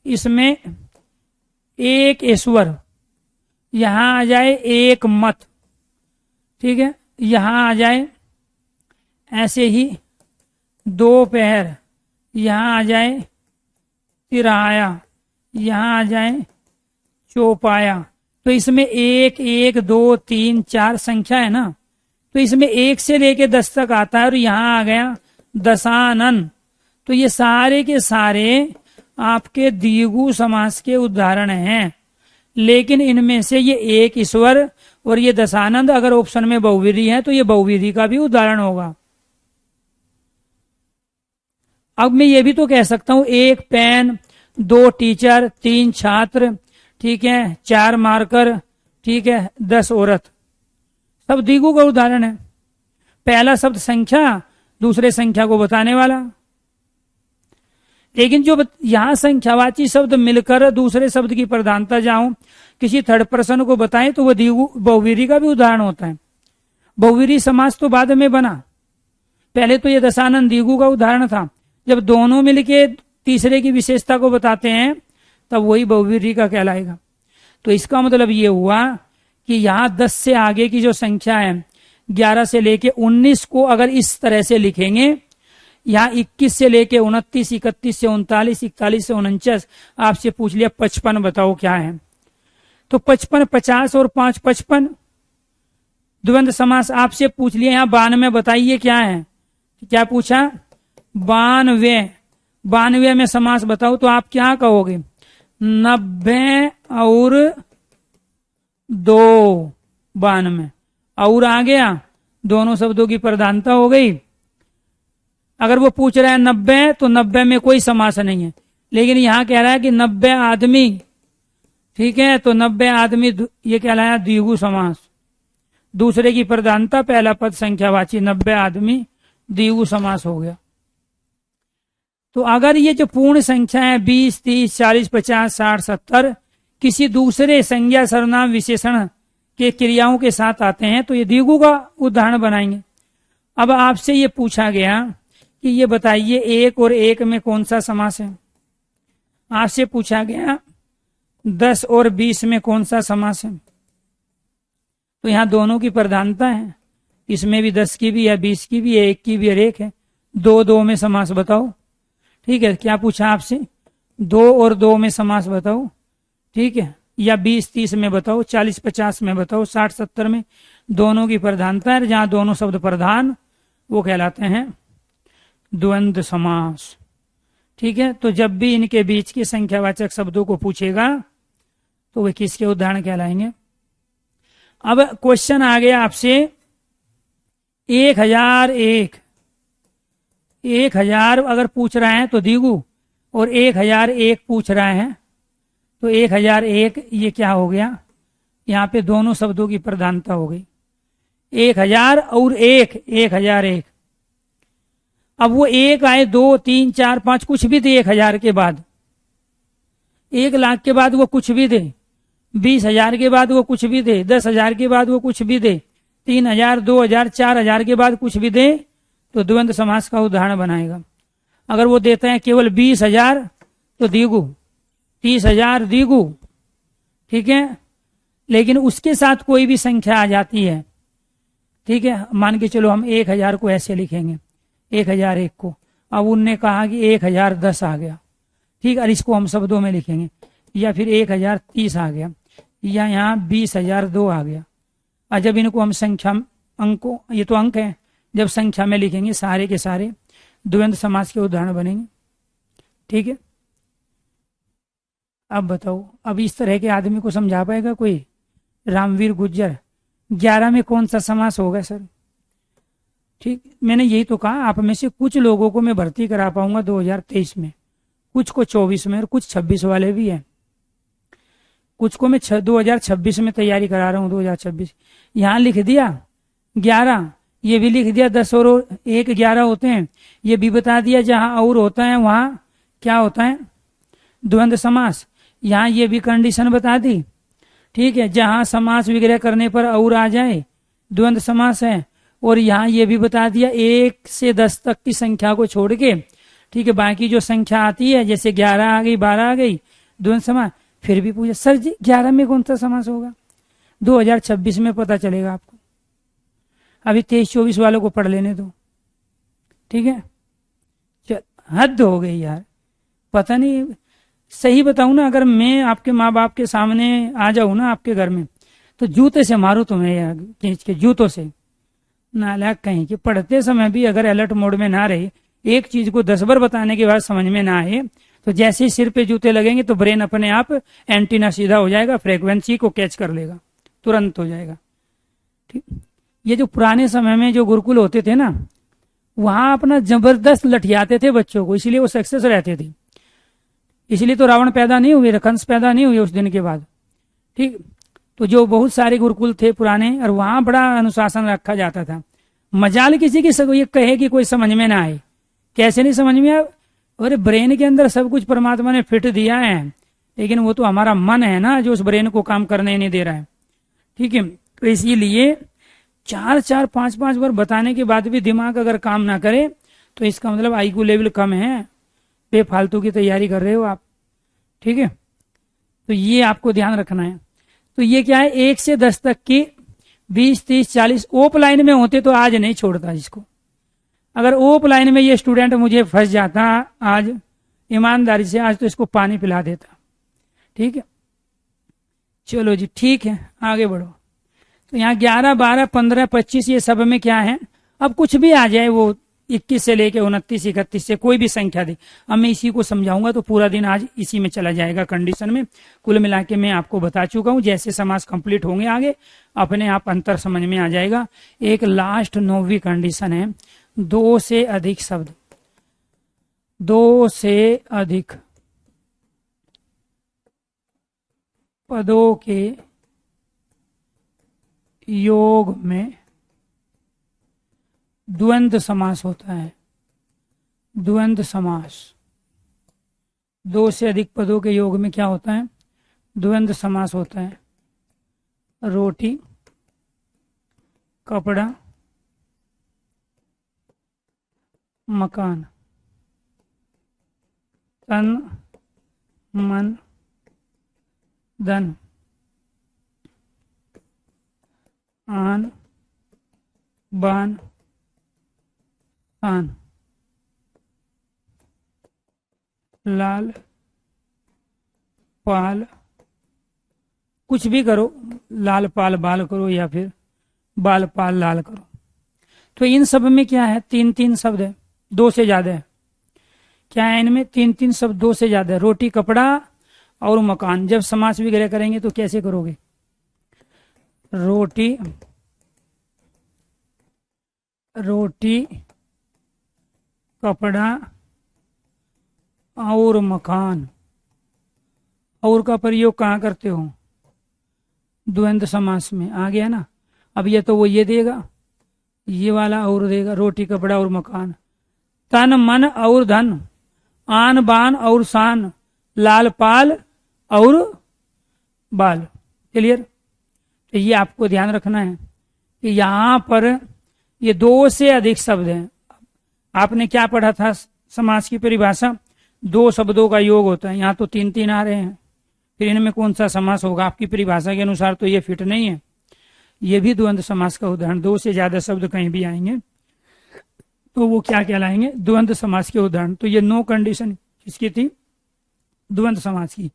इसमें 1 ईश्वर, यहां आ जाए 1 मत, ठीक है, यहां आ जाए ऐसे ही 2 पैर, यहां आ जाए तिराया, यहां आ जाए चौपाया। तो इसमें 1, 1, 2, 3, 4 संख्या है ना, तो इसमें 1 से लेके 10 तक आता है, और यहां आ गया दशानन, तो ये सारे के सारे आपके द्विगु समास के उदाहरण हैं, लेकिन इनमें से ये एक ईश्वर और ये दशानंद अगर ऑप्शन में बहुव्रीहि है तो ये बहुव्रीहि का भी उदाहरण होगा। अब मैं ये भी तो कह सकता हूं एक पेन, 2 टीचर, 3 छात्र, ठीक है, 4 मार्कर, ठीक है, 10 औरत, सब द्विगु का उदाहरण है। पहला शब्द संख्या, दूसरे संख्या को बताने वाला। लेकिन जो यहां संख्यावाची शब्द मिलकर दूसरे शब्द की प्रधानता जाऊं किसी थर्ड पर्सन को बताएं तो वह द्विगु बहुव्रीहि का भी उदाहरण होता है। बहुव्रीहि समास तो बाद में बना, पहले तो यह दशानंद द्विगु का उदाहरण था। जब दोनों मिलके तीसरे की विशेषता को बताते हैं तब वही बहुव्रीहि का कहलाएगा। तो इसका मतलब ये हुआ कि यहाँ 10 से आगे की जो संख्या है 11 से लेके 19 को अगर इस तरह से लिखेंगे, यहाँ 21 से लेके 29, 31 से 39, 41 से 49, आपसे पूछ लिया 55 बताओ क्या है, तो 55, 50 और 5 55। द्वंद्व समास आपसे पूछ लिया यहाँ 92 बताइए क्या है, क्या पूछा 92, 92 में समास बताओ तो आप क्या कहोगे 90 और 2, 92 और आ गया, दोनों शब्दों की प्रधानता हो गई। अगर वो पूछ रहा है 90 तो 90 में कोई समास नहीं है, लेकिन यहां कह रहा है कि 90 आदमी, ठीक है, तो 90 आदमी ये कहलाया द्विगु समास। दूसरे की प्रधानता, पहला पद संख्यावाची, 90 आदमी द्विगु समास हो गया। तो अगर ये जो पूर्ण संख्या है 20, 30, 40, 50, 60, 70 किसी दूसरे संज्ञा सर्वनाम विशेषण के क्रियाओं के साथ आते हैं तो ये द्विगु का उदाहरण बनाएंगे। अब आपसे ये पूछा गया कि ये बताइए 1 और 1 में कौन सा समास है। आपसे पूछा गया 10 और 20 में कौन सा समास है। तो यहाँ दोनों की प्रधानता है, इसमें भी 10 की भी है, 20 की भी है, 1 की भी है, 1 है। 2 2 में समास बताओ, ठीक है। क्या पूछा आपसे 2 और 2 में समास बताओ, ठीक है, या 20 30 में बताओ, 40 50 में बताओ, 60 70 में। दोनों की प्रधानता है, जहां दोनों शब्द प्रधान वो कहलाते हैं द्वंद्व समास, ठीक है। तो जब भी इनके बीच के संख्यावाचक शब्दों को पूछेगा तो वे किसके उदाहरण कहलाएंगे। अब क्वेश्चन आ गया आपसे 1001, 1000 अगर पूछ रहा है तो द्विगु, और 1001 पूछ रहा है तो 1001 ये क्या हो गया, यहाँ पे दोनों शब्दों की प्रधानता हो गई। 1000 और 1, 1001। अब वो 1 आए, 2 3 4 5 कुछ भी दे 1000 के बाद, 1 लाख के बाद वो कुछ भी दे, 20,000 के बाद वो कुछ भी दे, 10,000 के बाद वो कुछ भी दे, 3,000 2,000 4,000 के बाद कुछ भी दे तो द्वंद्व समास का उदाहरण बनाएगा। अगर वो देते हैं केवल 20,000 तो द्विगु, 30,000 द्विगु, ठीक है। लेकिन उसके साथ कोई भी संख्या आ जाती है, ठीक है, मान के चलो हम 1000 को ऐसे लिखेंगे, 1001 को, अब उनने कहा कि 1010 आ गया, ठीक है, और इसको हम शब्दों में लिखेंगे, या फिर 1030 आ गया, या यहाँ 20,002 आ गया। और जब इनको हम संख्या अंकों, ये तो अंक है, जब संख्या में लिखेंगे सारे के सारे द्वंद्व समास के उदाहरण बनेंगे, ठीक है। अब बताओ, अब इस तरह के आदमी को समझा पाएगा कोई? रामवीर गुज्जर, 11 में कौन सा समास होगा सर? ठीक, मैंने यही तो कहा, आप में से कुछ लोगों को मैं भर्ती करा पाऊंगा 2023 में, कुछ को 24 में, और कुछ 26 वाले भी हैं, कुछ को मैं 2026 में तैयारी करा रहा हूँ। 2026 यहाँ लिख दिया 11, ये भी लिख दिया 10 और 1 11 होते हैं, ये भी बता दिया जहां और होता है वहां क्या होता है द्वंद्व समास। यहाँ ये भी कंडीशन बता दी, ठीक है, जहां समास विग्रह करने पर और आ जाए द्वंद्व समास है। और यहाँ ये भी बता दिया 1 से 10 तक की संख्या को छोड़ के, ठीक है, बाकी जो संख्या आती है जैसे 11 आ गई, 12 आ गई, द्वंद्व समास। फिर भी पूछा सर जी 11 में कौन सा समास होगा? 2026 में पता चलेगा आपको, अभी 23-24 वालों को पढ़ लेने दो, ठीक है। हद हो गई यार, पता नहीं, सही बताऊं ना, अगर मैं आपके माँ बाप के सामने आ जाऊं ना आपके घर में तो जूते से मारू तुम्हें यार, खींच के जूतों से। नालायक कहीं कि पढ़ते समय भी अगर अलर्ट मोड में ना रहे, एक चीज को 10 बार बताने के बाद समझ में ना आए तो जैसे ही सिर पे जूते लगेंगे तो ब्रेन अपने आप एंटीना सीधा हो जाएगा, फ्रीक्वेंसी को कैच कर लेगा, तुरंत हो जाएगा। ठीक, ये जो पुराने समय में जो गुरुकुल होते थे ना, वहां अपना जबरदस्त लठियाते थे बच्चों को, इसलिए वो सक्सेस रहते थे। इसलिए तो रावण पैदा नहीं हुए, कंस पैदा नहीं हुए उस दिन के बाद। ठीक, तो जो बहुत सारे गुरुकुल थे पुराने, और वहां बड़ा अनुशासन रखा जाता था। मजाल किसी की ये कहे कि कोई समझ में ना आए, कैसे नहीं समझ में आए? अरे ब्रेन के अंदर सब कुछ परमात्मा ने फिट दिया है, लेकिन वो तो हमारा मन है ना जो उस ब्रेन को काम करने नहीं दे रहा है। ठीक है, तो इसीलिए 4-4, 5-5 बार बताने के बाद भी दिमाग अगर काम ना करे तो इसका मतलब आईक्यू लेवल कम है, बेफालतू की तैयारी कर रहे हो आप। ठीक है, तो ये आपको ध्यान रखना है। तो ये क्या है, 1 से 10 तक की 20, 30, 40 ओप लाइन में होते तो आज नहीं छोड़ता इसको। अगर ओप लाइन में ये स्टूडेंट मुझे फंस जाता आज ईमानदारी से, आज तो इसको पानी पिला देता। ठीक है, चलो जी, ठीक है, आगे बढ़ो। तो यहाँ 11, 12, 15, 25 ये सब में क्या है, अब कुछ भी आ जाए, वो 21 से लेके 29, 31 से कोई भी संख्या दे, अब मैं इसी को समझाऊंगा तो पूरा दिन आज इसी में चला जाएगा कंडीशन में। कुल मिला के मैं आपको बता चुका हूं, जैसे समास कंप्लीट होंगे आगे अपने आप अंतर समझ में आ जाएगा। एक लास्ट 9वीं कंडीशन है, 2 से अधिक शब्द, 2 से अधिक पदों के योग में द्वंद्व समास होता है। द्वंद्व समास, 2 से अधिक पदों के योग में क्या होता है, द्वंद्व समास होता है। रोटी, कपड़ा, मकान, तन, मन, धन, आन, बान, शान, लाल, पाल, कुछ भी करो, लाल पाल बाल करो या फिर बाल पाल लाल करो। तो इन सब में क्या है, 3-3 शब्द है, 2 से ज्यादा है। क्या है इनमें, 3-3 शब्द, 2 से ज्यादा है। रोटी, कपड़ा और मकान। जब समास वगैरह करेंगे तो कैसे करोगे, रोटी, रोटी, कपड़ा और मकान। और का प्रयोग कहाँ करते हो, द्वंद्व समास में। आ गया ना। अब ये तो वो ये देगा, ये वाला और देगा, रोटी, कपड़ा और मकान, तन, मन और धन, आन, बान और शान, लाल, पाल और बाल। क्लियर। तो ये आपको ध्यान रखना है कि यहां पर ये 2 से अधिक शब्द हैं। आपने क्या पढ़ा था समास की परिभाषा, 2 शब्दों का योग होता है। यहाँ तो 3-3 आ रहे हैं, फिर इनमें कौन सा समास होगा? आपकी परिभाषा के अनुसार तो ये फिट नहीं है। ये भी द्वंद्व समास का उदाहरण। 2 से ज्यादा शब्द कहीं भी आएंगे तो वो क्या कहलाएंगे, द्वंद्व समास के उदाहरण। तो ये 9 कंडीशन किसकी थी, द्वंद्व समास की।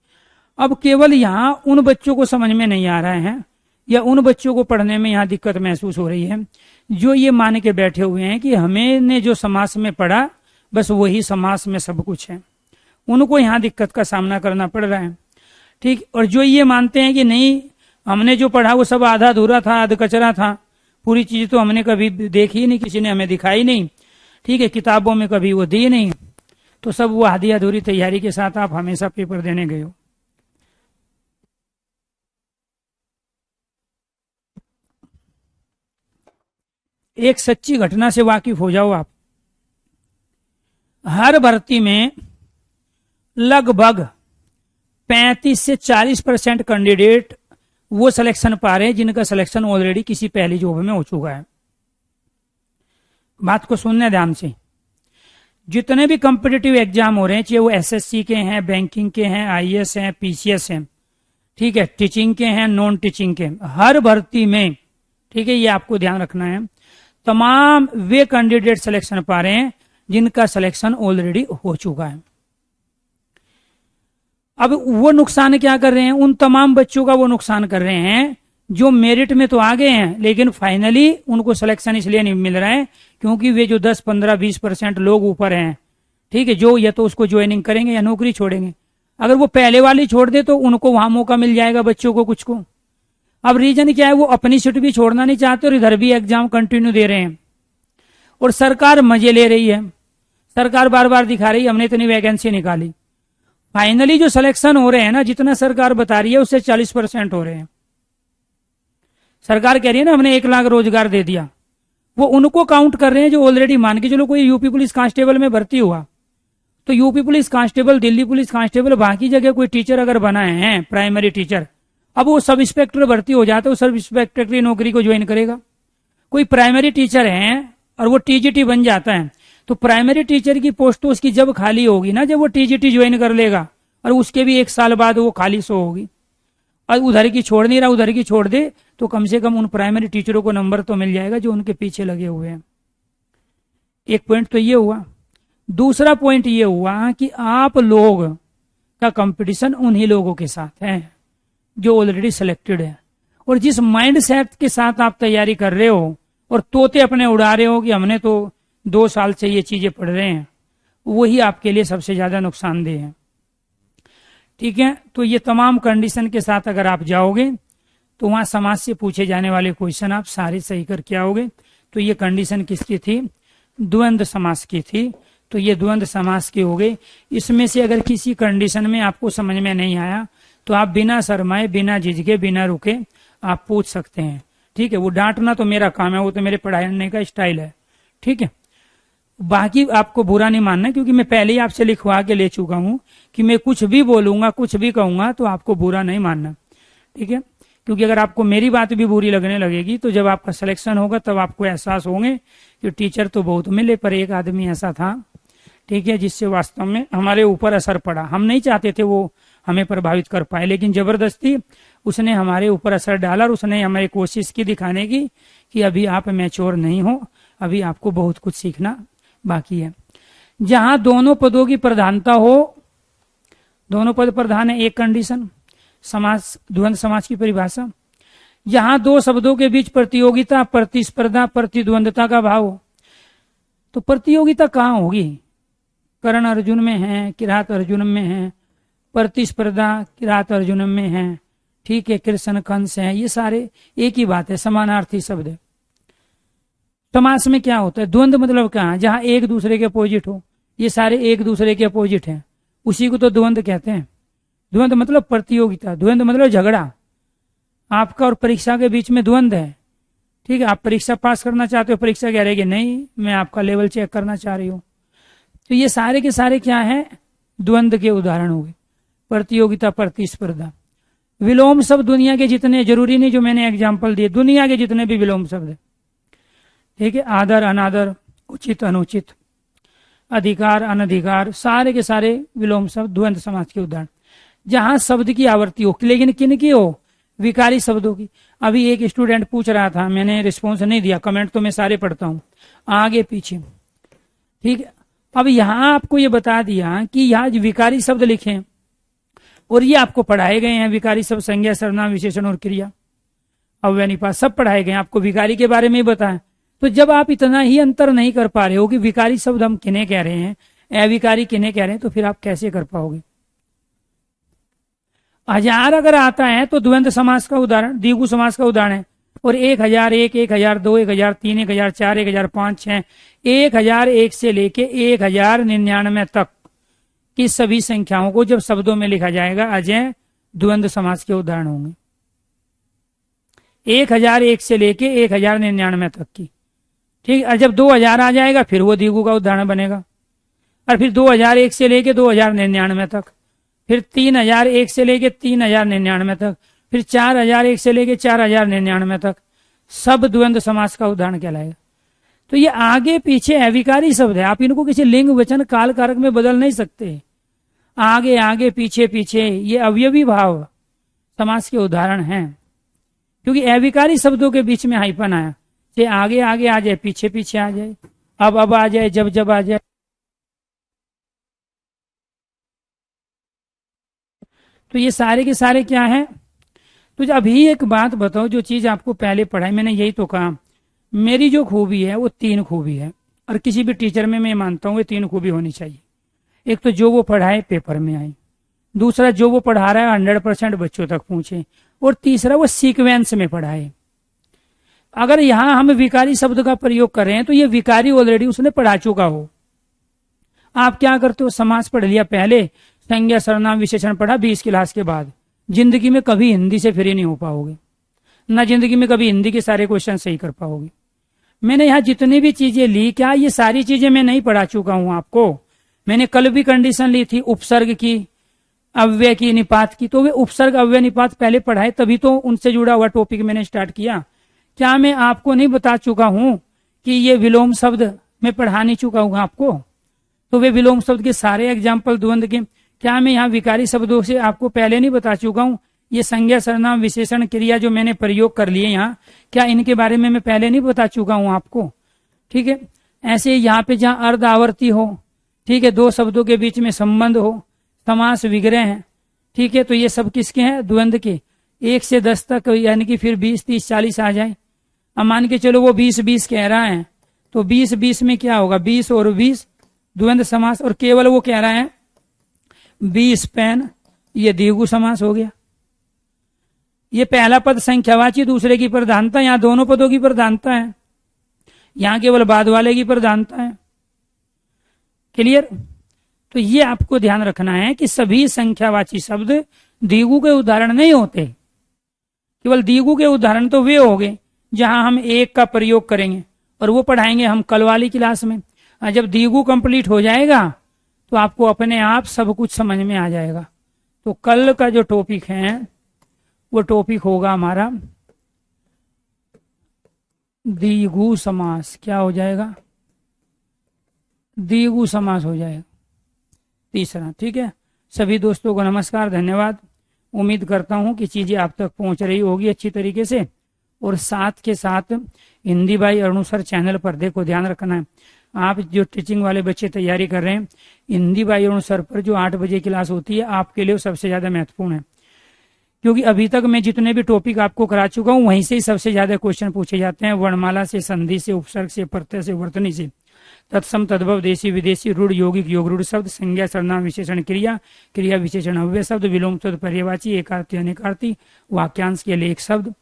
अब केवल यहाँ उन बच्चों को समझ में नहीं आ रहा है या उन बच्चों को पढ़ने में यहाँ दिक्कत महसूस हो रही है जो ये मान के बैठे हुए हैं कि हमने जो समास में पढ़ा बस वही समास में सब कुछ है। उनको यहाँ दिक्कत का सामना करना पड़ रहा है। ठीक। और जो ये मानते हैं कि नहीं, हमने जो पढ़ा वो सब आधा अधूरा था, आधा कचरा था, पूरी चीज तो हमने कभी देखी ही नहीं, किसी ने हमें दिखाई नहीं। ठीक है, किताबों में कभी वो दी नहीं, तो सब वो आधी अधूरी तैयारी के साथ आप हमेशा पेपर देने गए हो। एक सच्ची घटना से वाकिफ हो जाओ आप। हर भर्ती में लगभग 35 से 40% कैंडिडेट वो सिलेक्शन पा रहे हैं जिनका सिलेक्शन ऑलरेडी किसी पहली जॉब में हो चुका है। बात को सुनने ध्यान से। जितने भी कॉम्पिटिटिव एग्जाम हो रहे हैं, चाहे वो एसएससी के हैं, बैंकिंग के हैं, आईएएस हैं, पीसीएस हैं, ठीक है, टीचिंग के हैं, नॉन टीचिंग के, हर भर्ती में, ठीक है, ये आपको ध्यान रखना है, तमाम वे कैंडिडेट सिलेक्शन पा रहे हैं जिनका सिलेक्शन ऑलरेडी हो चुका है। अब वो नुकसान क्या कर रहे हैं, उन तमाम बच्चों का वो नुकसान कर रहे हैं जो मेरिट में तो आ गए हैं लेकिन फाइनली उनको सिलेक्शन इसलिए नहीं मिल रहा है क्योंकि वे जो 10, 15, 20% लोग ऊपर हैं, ठीक है, जो या तो उसको ज्वाइनिंग करेंगे या नौकरी छोड़ेंगे। अगर वो पहले वाली छोड़ दे तो उनको वहां मौका मिल जाएगा बच्चों को कुछ को। अब रीजन क्या है, वो अपनी सीट भी छोड़ना नहीं चाहते और इधर भी एग्जाम कंटिन्यू दे रहे हैं और सरकार मजे ले रही है। सरकार बार बार दिखा रही है हमने इतनी वैकेंसी निकाली। फाइनली जो सिलेक्शन हो रहे हैं ना, जितना सरकार बता रही है उससे 40% हो रहे हैं। सरकार कह रही है ना हमने 1 लाख रोजगार दे दिया, वो उनको काउंट कर रहे हैं जो ऑलरेडी, मान के चलो कोई यूपी पुलिस कांस्टेबल में भर्ती हुआ तो UP police constable, Delhi police constable, बाकी जगह कोई टीचर अगर बनाए हैं प्राइमरी टीचर, अब वो सब इंस्पेक्टर भर्ती हो जाता है, वो सब इंस्पेक्टर की नौकरी को ज्वाइन करेगा। कोई प्राइमरी टीचर है और वो टीजीटी बन जाता है तो प्राइमरी टीचर की पोस्ट तो उसकी जब खाली होगी ना, जब वो टीजीटी ज्वाइन कर लेगा और उसके भी 1 साल बाद वो खाली सो होगी। और उधर की छोड़ नहीं रहा, उधर की छोड़ दे तो कम से कम उन प्राइमरी टीचरों को नंबर तो मिल जाएगा जो उनके पीछे लगे हुए हैं। एक पॉइंट तो ये हुआ। दूसरा पॉइंट ये हुआ कि आप लोग का कंपटीशन उन्हीं लोगों के साथ है जो ऑलरेडी सिलेक्टेड है, और जिस माइंड सेट के साथ आप तैयारी कर रहे हो और तोते अपने उड़ा रहे हो कि हमने तो 2 साल से ये चीजें पढ़ रहे हैं, वही आपके लिए सबसे ज्यादा नुकसानदेह है। ठीक है, तो ये तमाम कंडीशन के साथ अगर आप जाओगे तो वहां समाज से पूछे जाने वाले क्वेश्चन आप सारे सही करके आओगे। तो ये कंडीशन किसकी थी? द्वंद्व समास की थी। तो ये द्वंद्व समास के हो गए। इसमें से अगर किसी कंडीशन में आपको समझ में नहीं आया तो आप बिना शर्माए, बिना झिझके, बिना रुके आप पूछ सकते हैं। ठीक है, वो डांटना तो मेरा काम है, वो तो मेरे पढ़ाने का स्टाइल है। ठीक है, बाकी आपको बुरा नहीं मानना क्योंकि मैं पहले ही आपसे लिखवा के ले चुका हूं कि मैं कुछ भी बोलूंगा, कुछ भी कहूंगा तो आपको बुरा नहीं मानना। ठीक है, क्योंकि अगर आपको मेरी बात भी बुरी लगने लगेगी तो जब आपका सिलेक्शन होगा तब आपको एहसास होंगे कि टीचर तो बहुत मिले पर एक आदमी ऐसा था, ठीक है, जिससे वास्तव में हमारे ऊपर असर पड़ा। हम नहीं चाहते थे वो हमें प्रभावित कर पाए, लेकिन जबरदस्ती उसने हमारे ऊपर असर डाला और उसने हमें कोशिश की दिखाने की कि अभी आप मैच्योर नहीं हो, अभी आपको बहुत कुछ सीखना बाकी है। जहां दोनों पदों की प्रधानता हो, दोनों पद प्रधान है, एक कंडीशन, समास, द्वंद्व समास की परिभाषा। जहां 2 शब्दों के बीच प्रतियोगिता, प्रतिस्पर्धा, प्रतिद्वंदता का भाव हो, तो प्रतियोगिता कहाँ होगी? कर्ण अर्जुन में है, किरात अर्जुन में है, प्रतिस्पर्धा किरात अर्जुन में है, ठीक है, कृष्ण कंस है, ये सारे एक ही बात है, समानार्थी शब्द है। समास में क्या होता है? द्वंद्व मतलब कहाँ? जहां एक दूसरे के अपोजिट हो, ये सारे एक दूसरे के अपोजिट हैं, उसी को तो द्वंद्व कहते हैं। द्वंद्व मतलब प्रतियोगिता, द्वंद्व मतलब झगड़ा। आपका और परीक्षा के बीच में द्वंद्व है। ठीक है, आप परीक्षा पास करना चाहते हो, परीक्षा कह रही है नहीं मैं आपका लेवल चेक करना चाह रही हूँ। तो ये सारे के सारे क्या है? द्वंद्व के उदाहरण हो गए। प्रतियोगिता, प्रतिस्पर्धा। विलोम शब्द दुनिया के जितने, जरूरी नहीं जो मैंने एग्जाम्पल दिए, दुनिया के जितने भी विलोम शब्द है, ठीक है, आदर अनादर, उचित अनुचित, अधिकार अनधिकार, सारे के सारे विलोम शब्द द्वंद्व समास के उदाहरण। जहां शब्द की आवृत्ति हो, लेकिन किन की हो? विकारी शब्दों की। अभी एक स्टूडेंट पूछ रहा था, मैंने रिस्पॉन्स नहीं दिया, कमेंट तो मैं सारे पढ़ता हूं आगे पीछे। ठीक है, अब यहां आपको ये बता दिया कि यहाँ विकारी शब्द लिखे और ये आपको पढ़ाए गए हैं, विकारी शब्द संज्ञा, सर्वनाम, विशेषण और क्रिया, अव्यय निपात सब पढ़ाए गए हैं, आपको विकारी के बारे में ही बताएं। तो जब आप इतना ही अंतर नहीं कर पा रहे हो कि विकारी शब्द हम किन्हें कह रहे हैं, अविकारी किन्हें कह रहे हैं, तो फिर आप कैसे कर पाओगे? 1000 अगर आता है तो द्वंद्व समास का उदाहरण, द्विगु समास का उदाहरण है। और 1001, 1002, 1003, 1004, 1005, 6, 1001 से लेके 1099 तक की सभी संख्याओं को जब शब्दों में लिखा जाएगा अजय द्वंद्व समास के उदाहरण होंगे। 1001 से लेके 1099 तक की, ठीक। और जब 2000 आ जाएगा फिर वो द्विगु का उदाहरण बनेगा। और फिर 2001 से लेके 2099 तक, फिर 3001 से लेके 3099 तक, फिर 4001 से लेके 4099 तक, सब द्वंद्व समास का उदाहरण कहलाएगा। तो ये आगे पीछे अविकारी शब्द है, आप इनको किसी लिंग वचन काल कारक में बदल नहीं सकते। आगे आगे पीछे पीछे ये अवयवी भाव समास के उदाहरण हैं, क्योंकि अविकारी शब्दों के बीच में हाइफन आया, चाहे आगे आगे आ जाए, पीछे पीछे आ जाए, अब आ जाए, जब आ जाए। तो ये सारे के सारे क्या हैं? तो अभी एक बात बताओ, जो चीज आपको पहले पढ़ाई, मैंने यही तो कहा, मेरी जो खूबी है वो 3 खूबी है, और किसी भी टीचर में मैं मानता हूँ ये 3 खूबी होनी चाहिए। एक तो जो वो पढ़ाए पेपर में आए, दूसरा जो वो पढ़ा रहा है 100% बच्चों तक पहुंचे, और तीसरा वो सीक्वेंस में पढ़ाए। अगर यहां हम विकारी शब्द का प्रयोग कर रहे हैं तो ये विकारी ऑलरेडी उसने पढ़ा चुका हो। आप क्या करते हो, समास पढ़ लिया पहले, संज्ञा सर्वनाम विशेषण पढ़ा 20 क्लास के बाद, जिंदगी में कभी हिंदी से फ्री नहीं हो पाओगे, ना जिंदगी में कभी हिंदी के सारे क्वेश्चन सही कर पाओगे। मैंने यहाँ जितनी भी चीजें ली, क्या ये सारी चीजें मैं नहीं पढ़ा चुका हूं आपको? मैंने कल भी कंडीशन ली थी उपसर्ग की, अव्यय की, निपात की, तो वे उपसर्ग अव्यय निपात पहले पढ़ाए, तभी तो उनसे जुड़ा हुआ टॉपिक मैंने स्टार्ट किया। क्या मैं आपको नहीं बता चुका हूं कि ये विलोम शब्द मैं पढ़ा नहीं चुका हूं आपको? तो वे विलोम शब्द के सारे एग्जाम्पल द्वंद्व के, क्या मैं यहाँ विकारी शब्दों से आपको पहले नहीं बता चुका हूँ? ये संज्ञा सर्वनाम विशेषण क्रिया जो मैंने प्रयोग कर लिए यहाँ, क्या इनके बारे में मैं पहले नहीं बता चुका हूँ आपको? ठीक है। ऐसे यहाँ पे जहाँ अर्ध आवर्ती हो, ठीक है, 2 शब्दों के बीच में संबंध हो, समास विग्रह है, ठीक है, तो ये सब किसके हैं? द्वंद्व के। 1 से 10 तक, यानी कि फिर 20, 30, 40 आ जाए। अब मान के चलो वो 20-20 कह रहा है, तो 20-20 में क्या होगा? 20 और 20 द्वंद्व समास, और केवल वो कह रहा है 20 पेन, ये द्विगु समास हो गया। ये पहला पद संख्यावाची, दूसरे की प्रधानता, यहां दोनों पदों की प्रधानता है, यहां केवल बाद वाले की प्रधानता है। क्लियर? तो ये आपको ध्यान रखना है कि सभी संख्यावाची शब्द द्विगु के उदाहरण नहीं होते। केवल द्विगु के उदाहरण तो वे हो गए जहां हम एक का प्रयोग करेंगे, और वो पढ़ाएंगे हम कल वाली क्लास में। जब द्विगु कंप्लीट हो जाएगा तो आपको अपने आप सब कुछ समझ में आ जाएगा। तो कल का जो टॉपिक है वो टॉपिक होगा हमारा द्विगु समास। क्या हो जाएगा? द्विगु समास हो जाएगा, तीसरा। ठीक है। सभी दोस्तों को नमस्कार, धन्यवाद। उम्मीद करता हूं कि चीजें आप तक पहुंच रही होगी अच्छी तरीके से। और साथ के साथ Hindi by Arun sir channel पर देखो, ध्यान रखना है, आप जो टीचिंग वाले बच्चे तैयारी कर रहे हैं, हिंदी बाई अरुण सर पर जो 8 बजे क्लास होती है, आपके लिए सबसे ज्यादा महत्वपूर्ण है। क्योंकि अभी तक मैं जितने भी टॉपिक आपको करा चुका हूं, वहीं से ही सबसे ज्यादा क्वेश्चन पूछे जाते हैं। वर्णमाला से, संधि से, उपसर्ग से, प्रत्यय से, वर्तनी से, तत्सम, तद्भव, देशी, विदेशी, रूढ़, यौगिक, योग रूढ़ शब्द, संज्ञा सर्वनाम विशेषण क्रिया, क्रिया विशेषण अव्यय शब्द, विलोम शब्द, पर्यायवाची, एकार्थी, अनेकार्थी, वाक्यांश के लेख शब्द,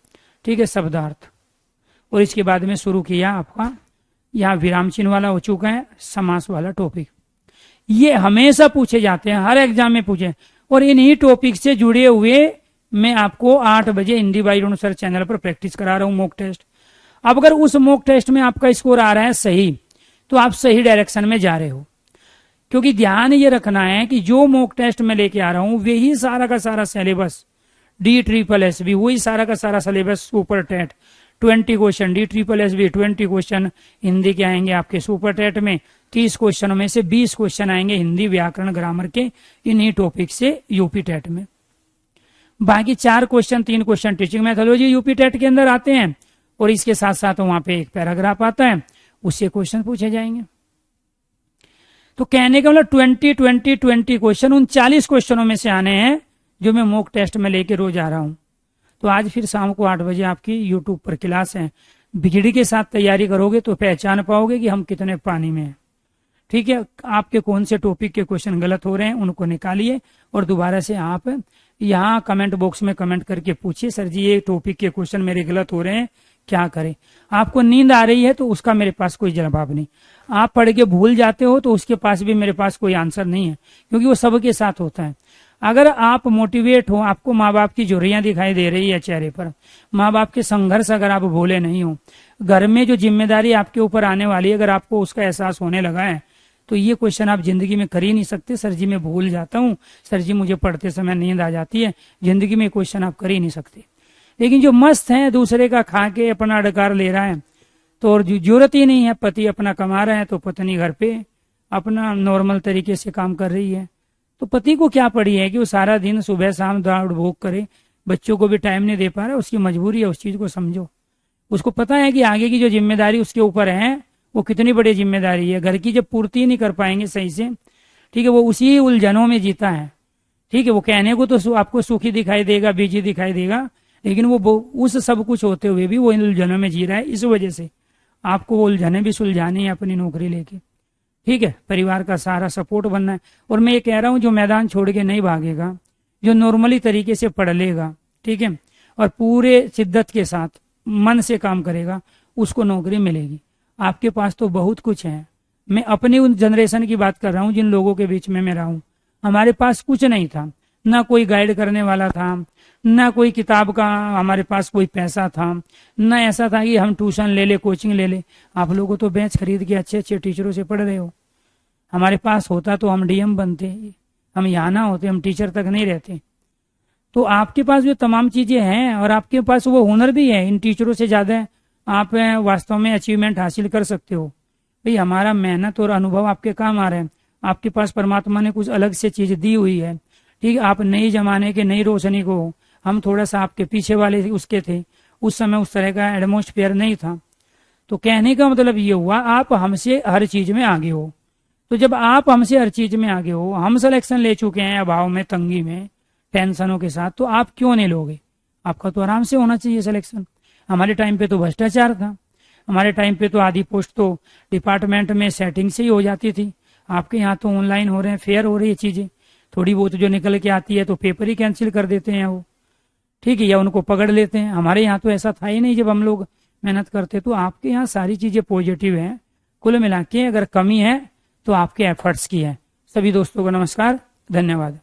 ठीक है, शब्दार्थ। और इसके बाद में शुरू किया आपका, यहाँ विराम चिन्ह वाला हो चुका है, समास वाला टॉपिक। ये हमेशा पूछे जाते हैं, हर एग्जाम में पूछे, और इन्हीं टॉपिक से जुड़े हुए मैं आपको 8 बजे Hindi by Arun sir channel पर प्रैक्टिस करा रहा हूं, मॉक टेस्ट। अब अगर उस मॉक टेस्ट में आपका स्कोर आ रहा है सही, तो आप सही डायरेक्शन में जा रहे हो। क्योंकि ध्यान ये रखना है कि जो मॉक टेस्ट में लेके आ रहा हूं वही सारा का सारा सिलेबस, DSSS वही सारा का सारा syllabus, super TET 20 question, DSSS 20 question Hindi के आएंगे आपके सुपर टेट में। 30 क्वेश्चनों में से 20 क्वेश्चन आएंगे हिंदी, व्याकरण, ग्रामर के इन्हीं टॉपिक से यूपी टेट में। बाकी 4 question, 3 question teaching methodology UP TET के अंदर आते हैं, और इसके साथ साथ वहां पे एक पैराग्राफ आता है, उससे क्वेश्चन पूछे जाएंगे। तो कहने का मतलब 20 क्वेश्चन उन 40 क्वेश्चनों में से आने हैं जो मैं मॉक टेस्ट में लेके रोज आ रहा हूं। तो आज फिर शाम को 8 बजे आपकी यूट्यूब पर क्लास है। बिजली के साथ तैयारी करोगे तो पहचान पाओगे कि हम कितने पानी में हैं। ठीक है। आपके कौन से टॉपिक के क्वेश्चन गलत हो रहे हैं उनको निकालिए, और दोबारा से आप यहाँ कमेंट बॉक्स में कमेंट करके पूछिए, सर जी ये टॉपिक के क्वेश्चन मेरे गलत हो रहे हैं, क्या करें। आपको नींद आ रही है तो उसका मेरे पास कोई जवाब नहीं, आप पढ़ के भूल जाते हो तो उसके पास भी मेरे पास कोई आंसर नहीं है, क्योंकि वो सबके साथ होता है। अगर आप मोटिवेट हो, आपको माँ बाप की झुर्रियां दिखाई दे रही है चेहरे पर, माँ बाप के संघर्ष अगर आप भूले नहीं हो, घर में जो जिम्मेदारी आपके ऊपर आने वाली है अगर आपको उसका एहसास होने लगा है, तो ये क्वेश्चन आप जिंदगी में कर ही नहीं सकते। सर जी मैं भूल जाता हूँ, सर जी मुझे पढ़ते समय नींद आ जाती है, जिंदगी में क्वेश्चन आप कर ही नहीं सकते। लेकिन जो मस्त है, दूसरे का खा के अपना अधिकार ले रहा है, तो और जरूरत ही नहीं है, पति अपना कमा रहा है तो पत्नी घर पे अपना नॉर्मल तरीके से काम कर रही है, तो पति को क्या पड़ी है कि वो सारा दिन सुबह शाम दौड़ भोग करे, बच्चों को भी टाइम नहीं दे पा रहा, उसकी मजबूरी है, उस चीज को समझो। उसको पता है कि आगे की जो जिम्मेदारी उसके ऊपर है वो कितनी बड़ी जिम्मेदारी है, घर की जब पूर्ति नहीं कर पाएंगे सही से, ठीक है, वो उसी उलझनों में जीता है। ठीक है, वो कहने को तो आपको सुखी दिखाई देगा, बिजी दिखाई देगा, लेकिन वो उस सब कुछ होते हुए भी वो इन उलझनों में जी रहा है। इस वजह से आपको वो उलझने भी सुलझानी है अपनी नौकरी लेके। ठीक है, परिवार का सारा सपोर्ट बनना है। और मैं ये कह रहा हूँ जो मैदान छोड़ के नहीं भागेगा, जो नॉर्मली तरीके से पढ़ लेगा, ठीक है, और पूरे शिद्दत के साथ मन से काम करेगा, उसको नौकरी मिलेगी। आपके पास तो बहुत कुछ है। मैं अपनी उन जनरेशन की बात कर रहा हूँ जिन लोगों के बीच में मैं रहा हूँ। हमारे पास कुछ नहीं था, ना कोई गाइड करने वाला था, ना कोई किताब का हमारे पास कोई पैसा था, ना ऐसा था कि हम ट्यूशन ले ले, कोचिंग ले ले। आप लोगों तो बेंच खरीद के अच्छे अच्छे टीचरों से पढ़ रहे हो। हमारे पास होता तो हम डीएम बनते, हम यहाँ ना होते, हम टीचर तक नहीं रहते। तो आपके पास जो तमाम चीजें हैं और आपके पास वो हुनर भी है, इन टीचरों से ज्यादा आप वास्तव में अचीवमेंट हासिल कर सकते हो। भाई हमारा मेहनत और अनुभव आपके काम आ रहे हैं। आपके पास परमात्मा ने कुछ अलग से चीज दी हुई है। ठीक, आप नई जमाने के नई रोशनी को, हम थोड़ा सा आपके पीछे वाले उसके थे, उस समय उस तरह का एटमोस्फेयर नहीं था। तो कहने का मतलब ये हुआ आप हमसे हर चीज में आगे हो। तो जब आप हमसे हर चीज में आगे हो, हम सिलेक्शन ले चुके हैं अभाव में, तंगी में, टेंशनों के साथ, तो आप क्यों नहीं लोगे? आपका तो आराम से होना चाहिए सिलेक्शन। हमारे टाइम पे तो भ्रष्टाचार था। हमारे टाइम पे तो आधी पोस्ट तो डिपार्टमेंट में सेटिंग से ही हो जाती थी। आपके यहाँ तो ऑनलाइन हो रहे हैं, फेयर हो रही है चीजें। थोड़ी बहुत जो निकल के आती है तो पेपर ही कैंसिल कर देते हैं वो, ठीक है, या उनको पकड़ लेते हैं। हमारे यहाँ तो ऐसा था ही नहीं जब हम लोग मेहनत करते। तो आपके यहाँ सारी चीजें पॉजिटिव हैं। कुल मिला के अगर कमी है तो आपके एफर्ट्स की है। सभी दोस्तों को नमस्कार, धन्यवाद।